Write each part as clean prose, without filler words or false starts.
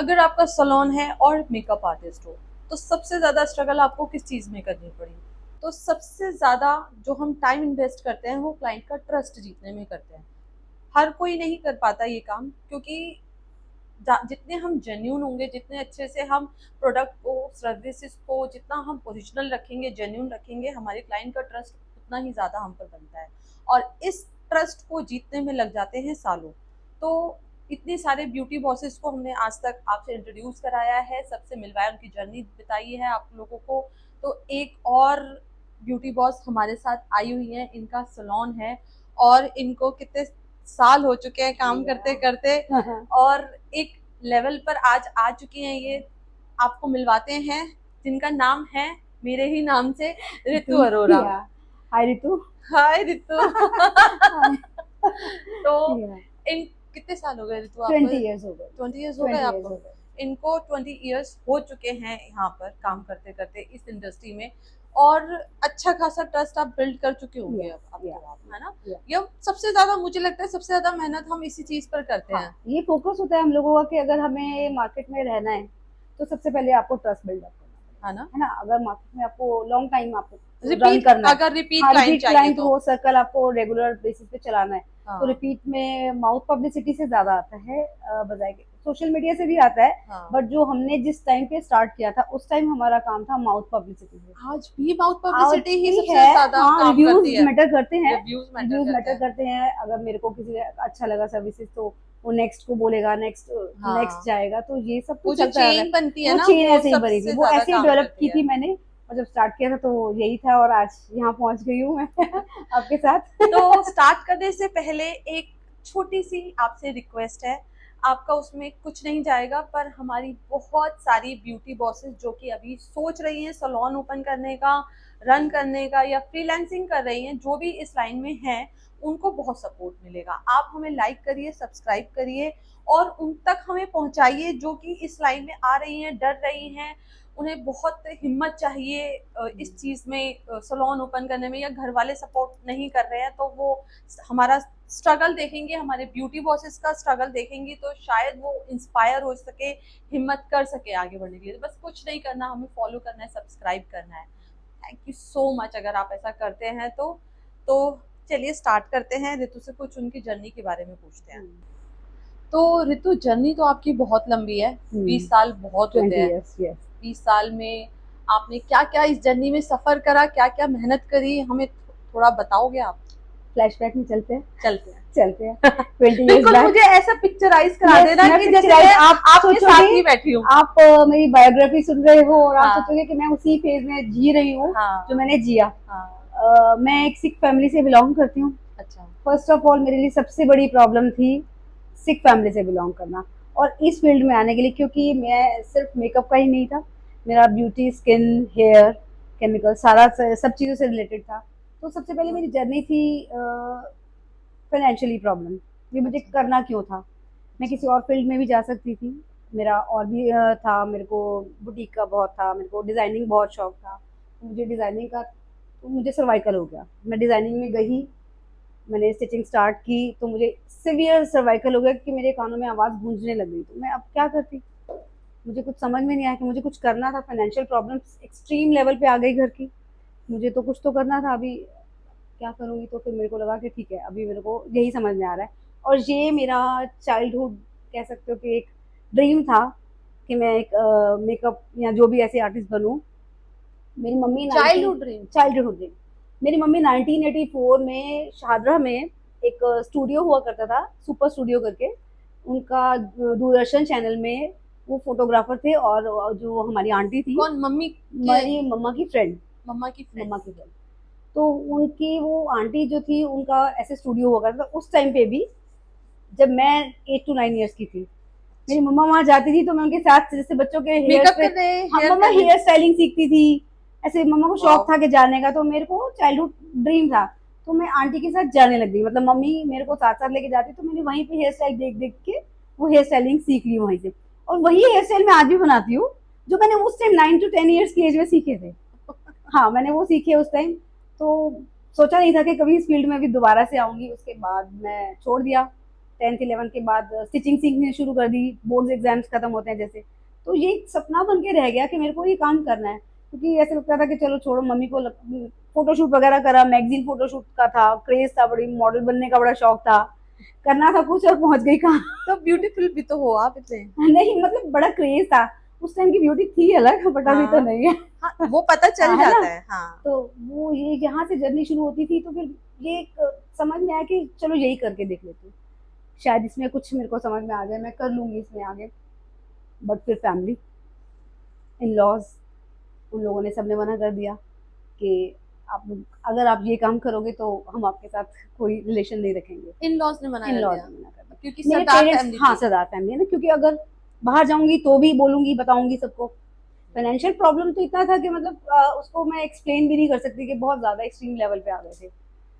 अगर आपका सैलून है और मेकअप आर्टिस्ट हो तो सबसे ज्यादा स्ट्रगल आपको किस चीज में करनी पड़ी? तो सबसे ज्यादा जो हम टाइम इन्वेस्ट करते हैं वो क्लाइंट का ट्रस्ट जीतने में करते हैं। हर कोई नहीं कर पाता ये काम, क्योंकि जितने हम जेन्यून होंगे, जितने अच्छे से हम प्रोडक्ट को, सर्विसेज को, जितना हम ओरिजिनल रखेंगे, जेन्यून रखेंगे, हमारे क्लाइंट का ट्रस्ट उतना ही ज़्यादा हम पर बनता है। और इस ट्रस्ट को जीतने में लग जाते हैं सालों। तो इतने सारे ब्यूटी बॉसेस को हमने आज तक आपसे इंट्रोड्यूस कराया है, सबसे मिलवाया, उनकी जर्नी बताई है आप लोगों को। तो एक और ब्यूटी बॉस हमारे साथ आई हुई है, इनका सैलून है और इनको कितने साल हो चुके हैं काम करते करते, और एक लेवल पर आज आ चुकी हैं ये। आपको मिलवाते हैं, जिनका नाम है मेरे ही नाम से, ऋतु अरोरा। हाय ऋतु। हाय ऋतु। तो इन कितने साल हो गए ऋतु? 20 इयर्स हो गए। 20 ईयर्स हो गए आपको? इनको 20 इयर्स हो चुके हैं यहाँ पर काम करते करते इस इंडस्ट्री में, और अच्छा खासा ट्रस्ट आप बिल्ड कर चुके होंगे। अब है ना? ये सबसे ज्यादा मुझे लगता है, सबसे ज्यादा मेहनत हम इसी चीज पर करते हैं। ये फोकस होता है हम लोगों का कि अगर हमें मार्केट में रहना है तो सबसे पहले आपको ट्रस्ट बिल्ड अप करना है ना? है ना। अगर मार्केट में आपको लॉन्ग टाइम आपको रन रिपीट करना है, अगर रिपीट रिपीट क्लाइंट क्लाइंट वो सर्कल आपको रेगुलर बेसिस पे चलाना है, तो हाँ। रिपीट में माउथ पब्लिसिटी से ज्यादा आता है बजाय के सोशल मीडिया से भी आता है। हाँ। बट जो हमने जिस टाइम पे स्टार्ट किया था उस टाइम हमारा काम था माउथ पब्लिसिटी से। आज भी माउथ पब्लिसिटी ही सबसे है, ज्यादा हाँ, काम करती रिव्यूज है। मैटर करते हैं। रिव्यूज रिव्यूज मैटर मैटर करते करते हैं। अगर मेरे को किसी का अच्छा लगा सर्विसेज तो वो नेक्स्ट को बोलेगा, नेक्स्ट हाँ। नेक्स्ट जाएगा, तो ये सब वो कुछ जो चलता रहा है। चेन बनती है वो ना, चेन वो ऐसे ही बनेगी, सबसे वो ज्यादा ऐसे ही काम डेवलप करती की है। थी मैंने। और जब स्टार्ट किया था तो यही था, और आज यहाँ पहुंच गई हूँ मैं आपके साथ। तो स्टार्ट करने से पहले एक छोटी सी आपसे रिक्वेस्ट है। आपका उसमें कुछ नहीं जाएगा, पर हमारी बहुत सारी ब्यूटी बॉसेस जो कि अभी सोच रही हैं सैलून ओपन करने का, रन करने का, या फ्रीलांसिंग कर रही हैं, जो भी इस लाइन में हैं, उनको बहुत सपोर्ट मिलेगा। आप हमें लाइक करिए, सब्सक्राइब करिए, और उन तक हमें पहुंचाइए जो कि इस लाइन में आ रही हैं, डर रही हैं, उन्हें बहुत हिम्मत चाहिए इस चीज़ में, सैलून ओपन करने में, या घर वाले सपोर्ट नहीं कर रहे हैं, तो वो हमारा स्ट्रगल देखेंगे, हमारे ब्यूटी बॉसेस का स्ट्रगल देखेंगी, तो शायद वो इंस्पायर हो सके, हिम्मत कर सके आगे बढ़ने के लिए। बस कुछ नहीं करना, हमें फॉलो करना है, सब्सक्राइब करना है। थैंक यू सो मच अगर आप ऐसा करते हैं तो चलिए स्टार्ट करते हैं। ऋतु से कुछ उनकी जर्नी के बारे में पूछते हैं। तो ऋतु, जर्नी तो आपकी बहुत लंबी है, 20 साल बहुत होते हैं। 20 साल में आपने क्या क्या इस जर्नी में सफर करा, क्या क्या मेहनत करी, हमें थोड़ा बताओगे आप? फ्लैशबैक में चलते हैं। चलते हैं 20 इयर्स बिल्कुल, बैक मुझे ऐसा पिक्चराइज करा देना कि जैसे मैं आप आपके साथ ही बैठी हूँ। आप मेरी बायोग्राफी सुन रहे हो और आप हाँ। सोचोगे कि मैं उसी फेज में जी रही हूँ हाँ। जो मैंने जिया। हाँ। मैं एक सिख फैमिली से बिलोंग करती हूँ। अच्छा। फर्स्ट ऑफ ऑल मेरे लिए सबसे बड़ी प्रॉब्लम थी सिख फैमिली से बिलोंग करना, और इस फील्ड में आने के लिए, क्योंकि मैं सिर्फ मेकअप का ही नहीं था, मेरा ब्यूटी, स्किन, हेयर, केमिकल, सारा सब चीज़ों से रिलेटेड था। तो सबसे पहले मेरी जर्नी थी फाइनेंशियली प्रॉब्लम, ये मुझे करना क्यों था। मैं किसी और फील्ड में भी जा सकती थी, मेरा और भी था, मेरे को बुटीक का बहुत था, मेरे को डिज़ाइनिंग बहुत शौक था, तो मुझे डिज़ाइनिंग का, तो मुझे सर्वाइकल हो गया। मैं डिज़ाइनिंग में गई, मैंने स्टिचिंग स्टार्ट की, तो मुझे सिवियर सर्वाइकल हो गया कि मेरे कानों में आवाज़ गूंजने लग गई। तो मैं अब क्या करती, मुझे कुछ समझ में नहीं आया कि मुझे कुछ करना था। फाइनेंशियल प्रॉब्लम्स एक्सट्रीम लेवल पे आ गई घर की, मुझे तो कुछ तो करना था, अभी क्या करूँगी। तो फिर मेरे को लगा कि ठीक है, अभी मेरे को यही समझ में आ रहा है, और ये मेरा चाइल्डहुड कह सकते हो कि एक ड्रीम था कि मैं एक मेकअप या जो भी ऐसे आर्टिस्ट बनूं। मेरी मम्मी चाइल्डहुड ड्रीम। मेरी मम्मी 1984 में शाहजहाँ में एक स्टूडियो हुआ करता था, सुपर स्टूडियो करके, उनका दूरदर्शन चैनल में वो फोटोग्राफर थे, और जो हमारी आंटी थी, कौन? मम्मी? मेरी मम्मा की फ्रेंड। मम्मा की फ्रेंड। तो उनकी वो आंटी जो थी, उनका ऐसे स्टूडियो हुआ करता था उस टाइम पे भी, जब मैं 8 to 9 इयर्स की थी। मेरी मम्मा वहाँ जाती थी तो मैं उनके साथ जैसे बच्चों के मेकअप हेयर, करने, हाँ, हेयर मम्मा करने। हेयर स्टाइलिंग सीखती थी, ऐसे मम्मा को शौक था कि जाने का, तो मेरे को चाइल्डहुड ड्रीम था, तो मैं आंटी के साथ जाने लग गई। मतलब मम्मी मेरे को साथ साथ लेके जाती, तो मैंने वहीं पे हेयर स्टाइल देख देख के वो हेयर स्टाइलिंग सीख ली वहीं से, और वही हेयर स्टाइल मैं आज भी बनाती हूँ जो मैंने उस टाइम 9 to 10 इयर्स की एज में सीखे थे। हाँ, मैंने वो सीखे उस टाइम। तो सोचा नहीं था कि कभी इस फील्ड में भी दोबारा से आऊंगी। उसके बाद मैं छोड़ दिया, 10th 11th के बाद स्टिचिंग सीखनी शुरू कर दी, बोर्ड्स एग्जाम्स खत्म होते हैं जैसे। तो ये एक सपना बन के रह गया कि मेरे को ये काम करना है, क्योंकि ऐसे लगता था कि चलो छोड़ो, मम्मी को फोटोशूट वगैरह करा, मैगजीन फोटोशूट का था क्रेज था, बड़ी मॉडल बनने का बड़ा शौक था, करना था कुछ और पहुंच गई कहाँ। तो ब्यूटीफुल भी तो हो आप इतने। नहीं मतलब बड़ा क्रेज था, उस टाइम की ब्यूटी थी अलग, बट अभी तो हाँ नहीं है। हाँ, वो पता चल हाँ, है ना? जाता है। हाँ तो वो ये यहाँ से जर्नी शुरू होती थी, तो फिर ये एक समझ में आया कि चलो यही करके देख लेती हूँ, शायद इसमें कुछ मेरे को समझ में आ जाए, मैं कर लूंगी इसमें आगे। बट फिर फैमिली, इन लॉज, उन लोगों ने सबने मना कर दिया कि आप, अगर आप ये काम करोगे तो हम आपके साथ कोई रिलेशन नहीं रखेंगे। इन लॉज ने मना इन कर लॉज दिया ने मना कर दिया, क्योंकि मेरे सरदार पेरेंट्स, फैमिली हाँ थी। सरदार फैमिली है ना, क्योंकि अगर बाहर जाऊंगी तो भी बोलूंगी, बताऊंगी सबको। फाइनेंशियल प्रॉब्लम तो इतना था कि मतलब उसको मैं एक्सप्लेन भी नहीं कर सकती, कि बहुत ज्यादा एक्सट्रीम लेवल पे आ गए थे।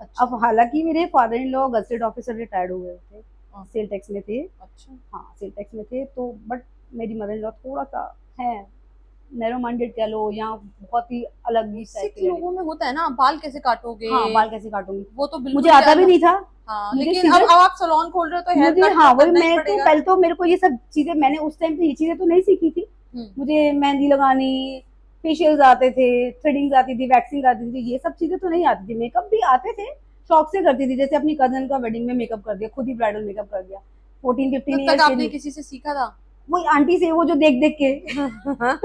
अच्छा अब हालांकि मेरे father in law gazetted officer retired हो गए थे, हाँ, सेल टैक्स में थे। अच्छा हाँ सेल टैक्स में थे, तो बट मेरी मदर इन लॉ थोड़ा सा है नैरो माइंडेड कह लो, या बहुत ही अलग ही टाइप सिख की लड़की। लोगों में होता है ना, बाल कैसे काटोगे, हाँ बाल कैसे काटूंगी, वो तो बिल्कुल मुझे ही आता भी अलग। नहीं था। हाँ मुझे लेकिन अब सीधे, अब आप सलोन खोल रहे हो तो हेयर मुझे कट हाँ तो वही, करना ही मैं तो पड़ेगा। पहले तो मेरे को ये सब चीजें, मैंने उस टाइम पे ये चीजें तो नहीं सीखी थी। हम्म, मुझे मेहंदी लगानी, फेशियल्स आते थे, थ्रेडिंग्स आती थी, वैक्सिंग आती थी, ये सब चीजें तो नहीं आती थी। मेकअप भी आते थे, शौक से करती थी, जैसे अपनी कजन का वेडिंग में मेकअप कर दिया, खुद ही ब्राइडल मेकअप कर दिया, 14-15 तब तक ईयर्स के आपने लिए। किसी से सीखा था? वही आंटी से, वो जो देख देख के तब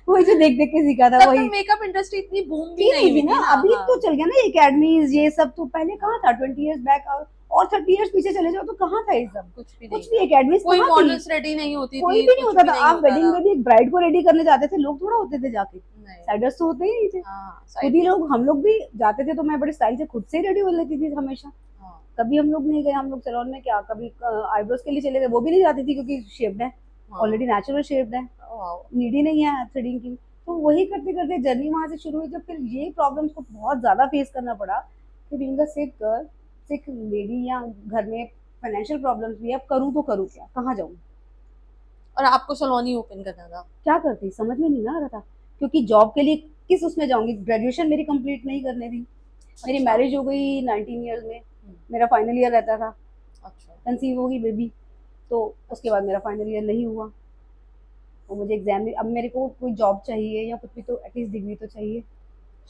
वही जो देख देख के सीखा था तो वही। मेकअप इंडस्ट्री इतनी बूम भी थी नहीं नहीं हुई थी ना, थी ना। अभी हाँ तो चल गया ना एकेडमीज ये सब, तो पहले कहाँ था, हाँ, 20 ईयर्स बैक, और 30 ईयर्स पीछे चले जाओ तो कहाँ था ये सब, कुछ भी नहीं कुछ भी था। एकेडमीज कोई कहाँ थी, मॉडल्स रेडी नहीं होती कोई थी, भी नहीं कुछ होता भी था। नहीं आप होता वेडिंग था। में भी एक ब्राइड को रेडी करने जाते थे, लोग थोड़ा होते थे जाके, नहीं। साइडर्स तो होते ही नहीं थे। हाँ खुद ही साइड। लोग, हम लोग भी जाते थे, तो मैं बड़े स्टाइल से खुद से ही रेडी हो लेती थी हमेशा। हाँ कभी हम लोग नहीं गए, हम लोग सैलून में क्या, कभी आईब्रोज के लिए चले गए, वो भी नहीं जाती थी क्योंकि शेप्ड है, हाँ। ऑलरेडी नेचुरल शेप्ड है, वाओ। नीड ही नहीं है थ्रेडिंग की। तो वही करते करते जर्नी वहां से शुरू हुई, जब फिर ये प्रॉब्लम्स को बहुत ज्यादा फेस करना पड़ा कि being a sick girl, sick lady, या घर में फाइनेंशियल प्रॉब्लम्स भी है, अब करूँ तो करूँ क्या, कहाँ जाऊँ, और आपको सलोन ही ओपन करना था? क्या करती, समझ में नहीं ना आ रहा था, क्योंकि जॉब के लिए किस उसमें जाऊंगी, ग्रेजुएशन मेरी कंप्लीट नहीं करने दी, मेरी अच्छा। मैरिज हो गई 19 ईयर्स में, हम्म, मेरा फाइनल ईयर रहता था, अच्छा कंसीव होगी बेबी, तो उसके अच्छा। बाद मेरा फाइनल ईयर नहीं हुआ। तो मुझे एग्जाम, अब मेरे को कोई जॉब चाहिए या कुछ भी, तो एटलीस्ट डिग्री तो चाहिए,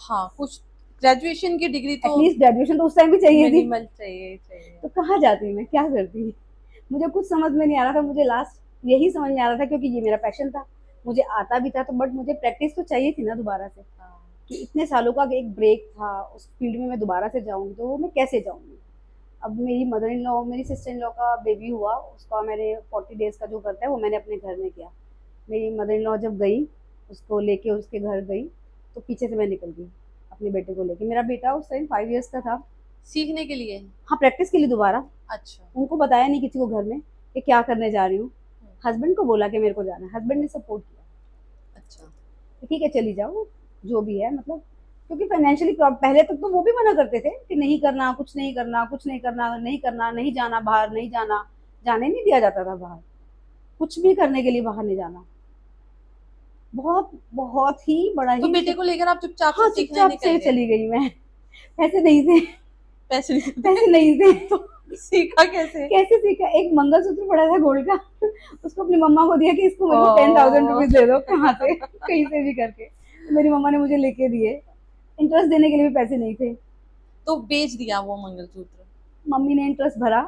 हाँ कुछ ग्रेजुएशन की डिग्री तो एटलीस्ट ग्रेजुएशन तो उस टाइम भी चाहिए थी। मिनिमल चाहिए चाहिए। तो कहाँ जाती मैं, क्या करती, मुझे कुछ समझ में नहीं आ रहा था। मुझे लास्ट यही समझ में आ रहा था, क्योंकि ये मेरा पैशन था, मुझे आता भी था, तो बट मुझे प्रैक्टिस तो चाहिए थी ना दोबारा से, हाँ कि इतने सालों का एक ब्रेक था, उस फील्ड में मैं दोबारा से जाऊंगी तो वो मैं कैसे जाऊंगी। अब मेरी मदर इन लॉ, मेरी सिस्टर इन लॉ का बेबी हुआ, उसका मैंने 40 डेज का जो करता है वो मैंने अपने घर में किया। मेरी मदर इन लॉ जब गई, उसको लेके उसके घर गई, तो पीछे से मैं निकल गई अपने बेटे को लेके। मेरा बेटा उस टाइम 5 ईयर्स का था। सीखने के लिए। हाँ प्रैक्टिस के लिए दोबारा, अच्छा। उनको बताया नहीं किसी को घर में कि क्या करने जा रही हूँ। हस्बैंड को बोला कि मेरे को जाना है, हस्बैंड ने सपोर्ट किया अच्छा। कि ठीक है चली जाओ, जो भी है, मतलब क्योंकि फाइनेंशियली पहले तक तो वो भी मना करते थे कि नहीं करना, कुछ नहीं करना, कुछ नहीं करना, नहीं करना, नहीं जाना बाहर, नहीं जाना, जाने नहीं दिया जाता था बाहर, कुछ भी करने के लिए बाहर नहीं जाना। बहुत बहुत ही बड़ा तो ही बेटे को लेकर आप चुपचाप से हाँ सीखने चुपचाप निकल से गए? चली गई मैं, पैसे नहीं थे, पैसे नहीं थे? पैसे नहीं थे तो सीखा कैसे? कैसे सीखा, एक मंगलसूत्र पड़ा था गोल्ड का, उसको अपनी मम्मा को दिया कि इसको मेरे को 10,000 ओह। रुपीज दे दो, कहाँ से कहीं से भी करके, तो मेरी मम्मा ने मुझे लेके दिए, इंटरेस्ट देने के लिए भी पैसे नहीं थे, तो बेच दिया वो मंगलसूत्र? मम्मी ने इंटरेस्ट भरा।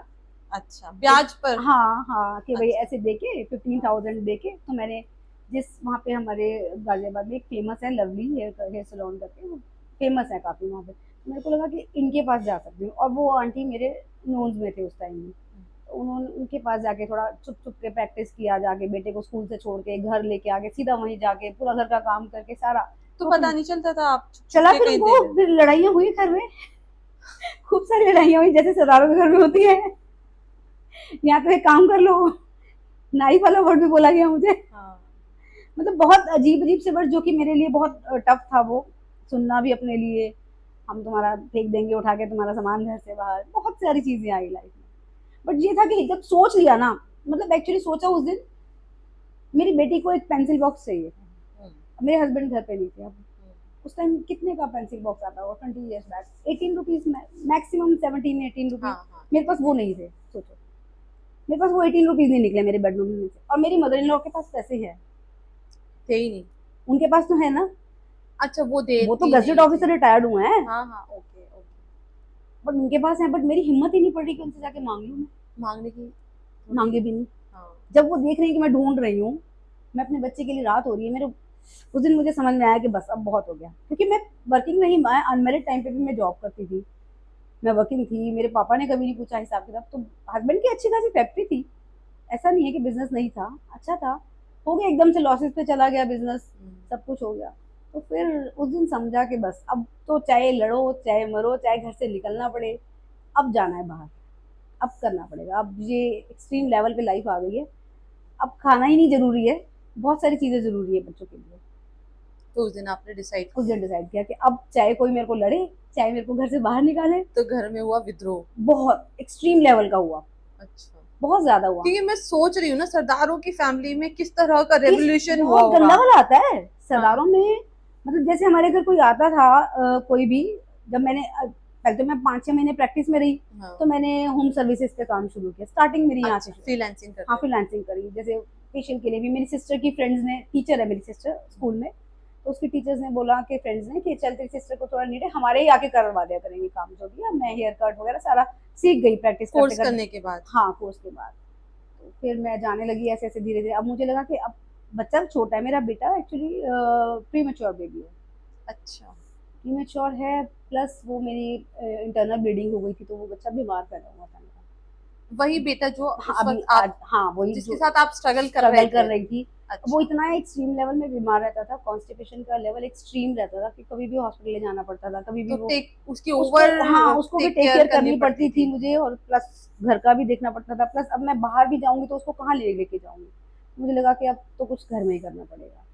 अच्छा, ब्याज पर? हाँ हाँ, कि भाई अच्छा। ऐसे देके 15,000 देके, तो मैंने जिस वहाँ पे हमारे गाजियाबाद में एक फेमस है लवली हेयर सैलून करके, वो फेमस है काफी वहाँ पे, तो मेरे को लगा कि इनके पास जा सकती हूँ, और वो आंटी मेरे नोन्स में थे उस टाइम में, तो उन्होंने उनके पास जाके थोड़ा चुप चुप के प्रैक्टिस किया, जाके बेटे को स्कूल से छोड़ के घर लेके आके सीधा वहीं जाके पूरा घर का काम करके सारा, तो तो पता फिर नहीं चलता था आप छुप छुप चला, के फिर कहीं दे वो रहे? फिर लड़ाइयाँ हुई घर में, खूब सारी लड़ाइयाँ हुई, जैसे सरदारों के घर में होती है, यहाँ पे एक काम कर लो, नाइफ वाला वर्ड भी बोला गया मुझे, हाँ। मतलब बहुत अजीब अजीब से वर्ड, जो कि मेरे लिए बहुत टफ था वो सुनना भी अपने लिए। हम तुम्हारा फेंक देंगे उठा के तुम्हारा सामान घर से बाहर, बहुत सारी चीजें आई लाइफ में। बट ये था कि जब सोच लिया ना, मतलब एक्चुअली सोचा उस दिन, मेरी बेटी को एक पेंसिल बॉक्स चाहिए, हम्म, मेरे हस्बैंड घर पे नहीं थे अब, हम्म, उस टाइम कितने का पेंसिल बॉक्स आता होगा, 20 years back, 18 rupees, maximum 17-18 rupees, हाँ हाँ मेरे पास वो नहीं थे, सोचो। मेरे पास वो 18 रुपीज नहीं निकले मेरे बेडरूम में से। और मेरी मदर इन लॉ के पास पैसे हैं, थे ही नहीं। उनके पास तो है ना, अच्छा वो देती वो तो नहीं गजेट थी। ऑफिसर रिटायर्ड हुए हैं, हाँ हाँ, ओके ओके। बट उनके पास है। बट मेरी हिम्मत ही नहीं पड़ रही कि उनसे जाके मांग लूं मैं। मांगने की मांगे भी नहीं। हाँ। जब वो देख रहे हैं कि मैं ढूंढ रही हूँ, मैं अपने बच्चे के लिए, रात हो रही है मेरे, उस दिन मुझे समझ में आया कि बस अब बहुत हो गया। क्योंकि मैं वर्किंग नहीं, मैं अनमेरिड टाइम पे भी मैं जॉब करती थी, मैं वर्किंग थी, मेरे पापा ने कभी नहीं पूछा हिसाब किताब। तो हस्बैंड की अच्छी खासी फैक्ट्री थी, ऐसा नहीं है कि बिजनेस नहीं था, अच्छा था। हो गया एकदम से लॉसेस पे चला गया बिजनेस, सब कुछ हो गया। तो फिर उस दिन समझा कि बस अब तो चाहे लड़ो चाहे मरो चाहे घर से निकलना पड़े, अब जाना है बाहर, अब करना पड़ेगा। अब ये एक्सट्रीम लेवल पे लाइफ आ गई है, अब खाना ही नहीं जरूरी है, बहुत सारी चीजें जरूरी है बच्चों के लिए। तो उस दिन आपने डिसाइड उस दिन डिसाइड किया कि अब चाहे कोई मेरे को लड़े, चाहे मेरे को घर से बाहर निकाले। तो घर में हुआ विद्रोह। बहुत एक्सट्रीम लेवल का हुआ, अच्छा। बहुत ज्यादा हुआ। क्योंकि मैं सोच रही हूँ ना सरदारों की फैमिली में किस तरह का इस रेवोल्यूशन हुआ बहुत गंदा होगा। वाला आता है सरदारों में। मतलब जैसे हमारे घर कोई आता था, कोई भी, जब मैंने पहले तो मैं 5-6 महीने प्रैक्टिस में रही, हाँ। तो मैंने होम सर्विसेज पे काम शुरू किया, स्टार्टिंग मेरी यहाँ से। फ्रीलांसिंग कर हाँ फ्रीलांसिंग करी, जैसे फेशियल के लिए भी मेरी सिस्टर की फ्रेंड्स ने, टीचर है मेरी सिस्टर स्कूल में, तो उसकी टीचर्स ने बोला कि फ्रेंड्स ने कि चल तेरी सिस्टर को थोड़ा नीड है, हमारे ही आके करवा दिया करेंगे काम जो भी है। मैं हेयर कट वगैरह सारा सीख गई प्रैक्टिस करते कोर्स करते। करने के बाद। हाँ कोर्स के बाद तो फिर मैं जाने लगी ऐसे ऐसे धीरे धीरे। अब मुझे लगा कि अब बच्चा छोटा है, मेरा बेटा एक्चुअली प्री मेच्योर बेबी है, अच्छा। प्री मेच्योर है, प्लस वो मेरी इंटरनल ब्लीडिंग हो गई थी, तो वो बच्चा बीमार पैदा हुआ था मेरा। वही बेटा जो हाँ उस अभी वक्त आप आज, हाँ वही जिसके जो साथ आप स्ट्रगल कर स्ट्रगल रहे कर थे। रही थी। अच्छा। वो इतना एक्सट्रीम लेवल में बीमार रहता था, कॉन्स्टिपेशन का लेवल एक्सट्रीम रहता था कि कभी भी हॉस्पिटल ले जाना पड़ता था, कभी भी तो वो उसकी उसको, ओवर हाँ उसको भी टेक टेक केयर केयर करनी पड़ती थी मुझे, और प्लस घर का भी देखना पड़ता था। प्लस अब मैं बाहर भी जाऊंगी तो उसको कहाँ लेके जाऊंगी, मुझे लगा कि अब तो कुछ घर में ही करना पड़ेगा,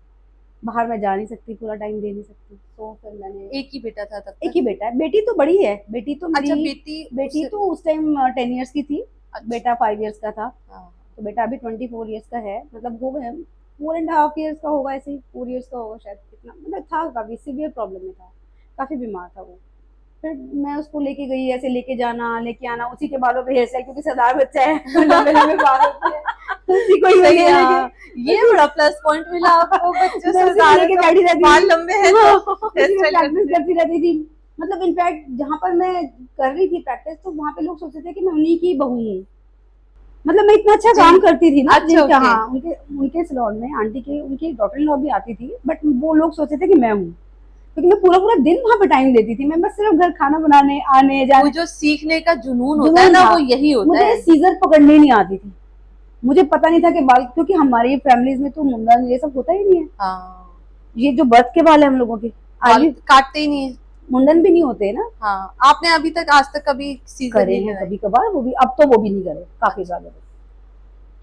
बाहर मैं जा नहीं सकती, पूरा टाइम दे नहीं सकती। तो फिर मैंने, एक ही बेटा था तब एक तक। ही बेटा है, बेटी तो बड़ी है, बेटी तो अच्छा मेरी, बेटी बेटी तो उस टाइम 10 ईयर्स की थी, अच्छा। बेटा 5 ईयर्स का था। हाँ। तो बेटा अभी 24 ईयर्स का है, मतलब हो गए 4.5 ईयर्स का होगा, ऐसे ही 4 ईयर्स का होगा शायद, कितना मतलब था, काफी सीवियर प्रॉब्लम में था, काफी बीमार था वो। फिर मैं उसको लेके गई, ऐसे लेके जाना लेके आना, उसी के बालों पे हेयर स्टाइल, क्योंकि सरदार बच्चा है लंबे लंबे बाल होते हैं, उसी को ही सही लेके है, लेके ये बड़ा प्लस पॉइंट मिला आपको, बच्चे मैं उसी को सरदार लेके हैं, बैठी रहती बाल थी। लंबे हैं हाँ, तो उसी में हेयर स्टाइल प्रैक्टिस करती रहती थी। मतलब इनफैक्ट जहाँ पर मैं कर रही थी प्रैक्टिस, तो वहाँ पे लोग सोचते थे कि मैं उन्हीं की बहू हूँ। मतलब मैं इतना अच्छा काम करती थी ना अच्छा, जिनका, ओके। हाँ उनके उनके सैलून में आंटी के, उनकी डॉटर इन लॉ भी आती थी, बट वो लोग सोचते थे कि मैं हूँ, क्योंकि मैं पूरा पूरा दिन वहाँ पे टाइम देती थी। मैं बस सिर्फ घर खाना बनाने आने वो जाने, जो सीखने का जुनून होता है जुनून ना, था। वो यही होता मुझे है। सीजर पकड़ने नहीं आती थी, मुझे पता नहीं था कि बाल, क्योंकि हमारी फैमिलीज में तो मुंडन ये सब होता ही नहीं है। हाँ, ये जो बर्थ के बाल है हम लोगों के, आज बाल भी काटते ही नहीं है। मुंडन भी नहीं होते ना। हाँ, आपने अभी तक आज तक कभी सीजर करे नहीं हैं लगाई? कभी कभार, वो भी अब तो वो भी नहीं करे काफी ज्यादा।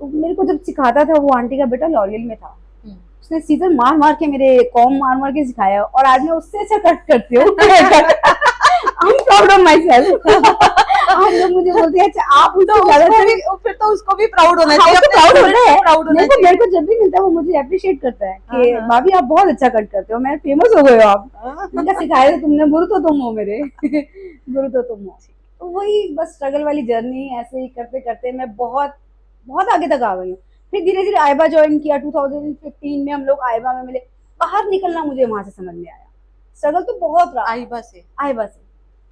तो मेरे को जब सिखाता था, वो आंटी का बेटा लॉरियल में था, उसने सीजर मार मार के, मेरे कॉम मार मार के सिखाया, और आज मैं उससे अच्छा कट करती हूँ। I am proud of my self. आज लोग मुझे बोलते हैं अच्छा आप तो उससे ज्यादा उसको भी, फिर तो उसको भी प्राउड होना हाँ, चाहिए, उसको अपने प्राउड student होता से है। प्राउड होना चाहिए। मेरे को जब भी मिलता है वो मुझे अप्रिशिएट करता है कि हाँ, हाँ। भाभी आप बहुत अच्छा कट करते हो, मैं फेमस हो गए हो आप, मैंने कहा सिखाया तो तुमने, गुरु तो तुम हो मेरे। गुरु तो तुम हो। तो वही बस स्ट्रगल वाली जर्नी, ऐसे ही करते करते मैं बहुत बहुत आगे तक आ गई हूँ। फिर धीरे धीरे आइबा ज्वाइन किया, 2015 में हम लोग आइबा में मिले। बाहर निकलना मुझे वहां से समझ में आया, स्ट्रगल तो बहुत रहा आइबा से। आइबा से,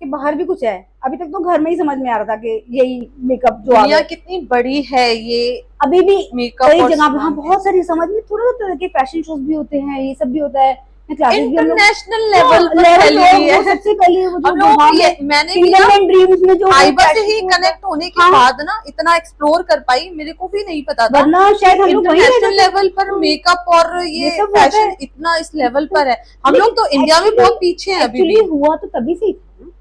कि बाहर भी कुछ है। अभी तक तो घर में ही समझ में आ रहा था कि यही मेकअप जो आ दुनिया गया, कितनी बड़ी है ये अभी भी मेकअप कई और जगह पे, हाँ salon बहुत सारी समझ में, थोड़ा तरह के फैशन शोज भी होते हैं, ये सब भी होता है, क्लासेस भी हम लोग इंटरनेशनल लेवल पर लेवल फैली हुई है। सबसे पहले वो जो हम लोगों वहाँ को में मैंने भी सिंगल एंड ड्रीम्स में जो आइबा से fashion ही show कनेक्ट होने के हाँ। बाद ना इतना एक्सप्लोर कर पाई, मेरे को भी नहीं पता था वरना शायद हम लोग वहीं रह इंटरनेशनल जाते। लेवल पर मेकअप और ये सब होता फैशन है। इतना इस लेवल पर है। हम लोग तो इंडिया में बहुत पीछे हैं अभी भी। एक्चुअली हुआ तो तभी से ही था ना,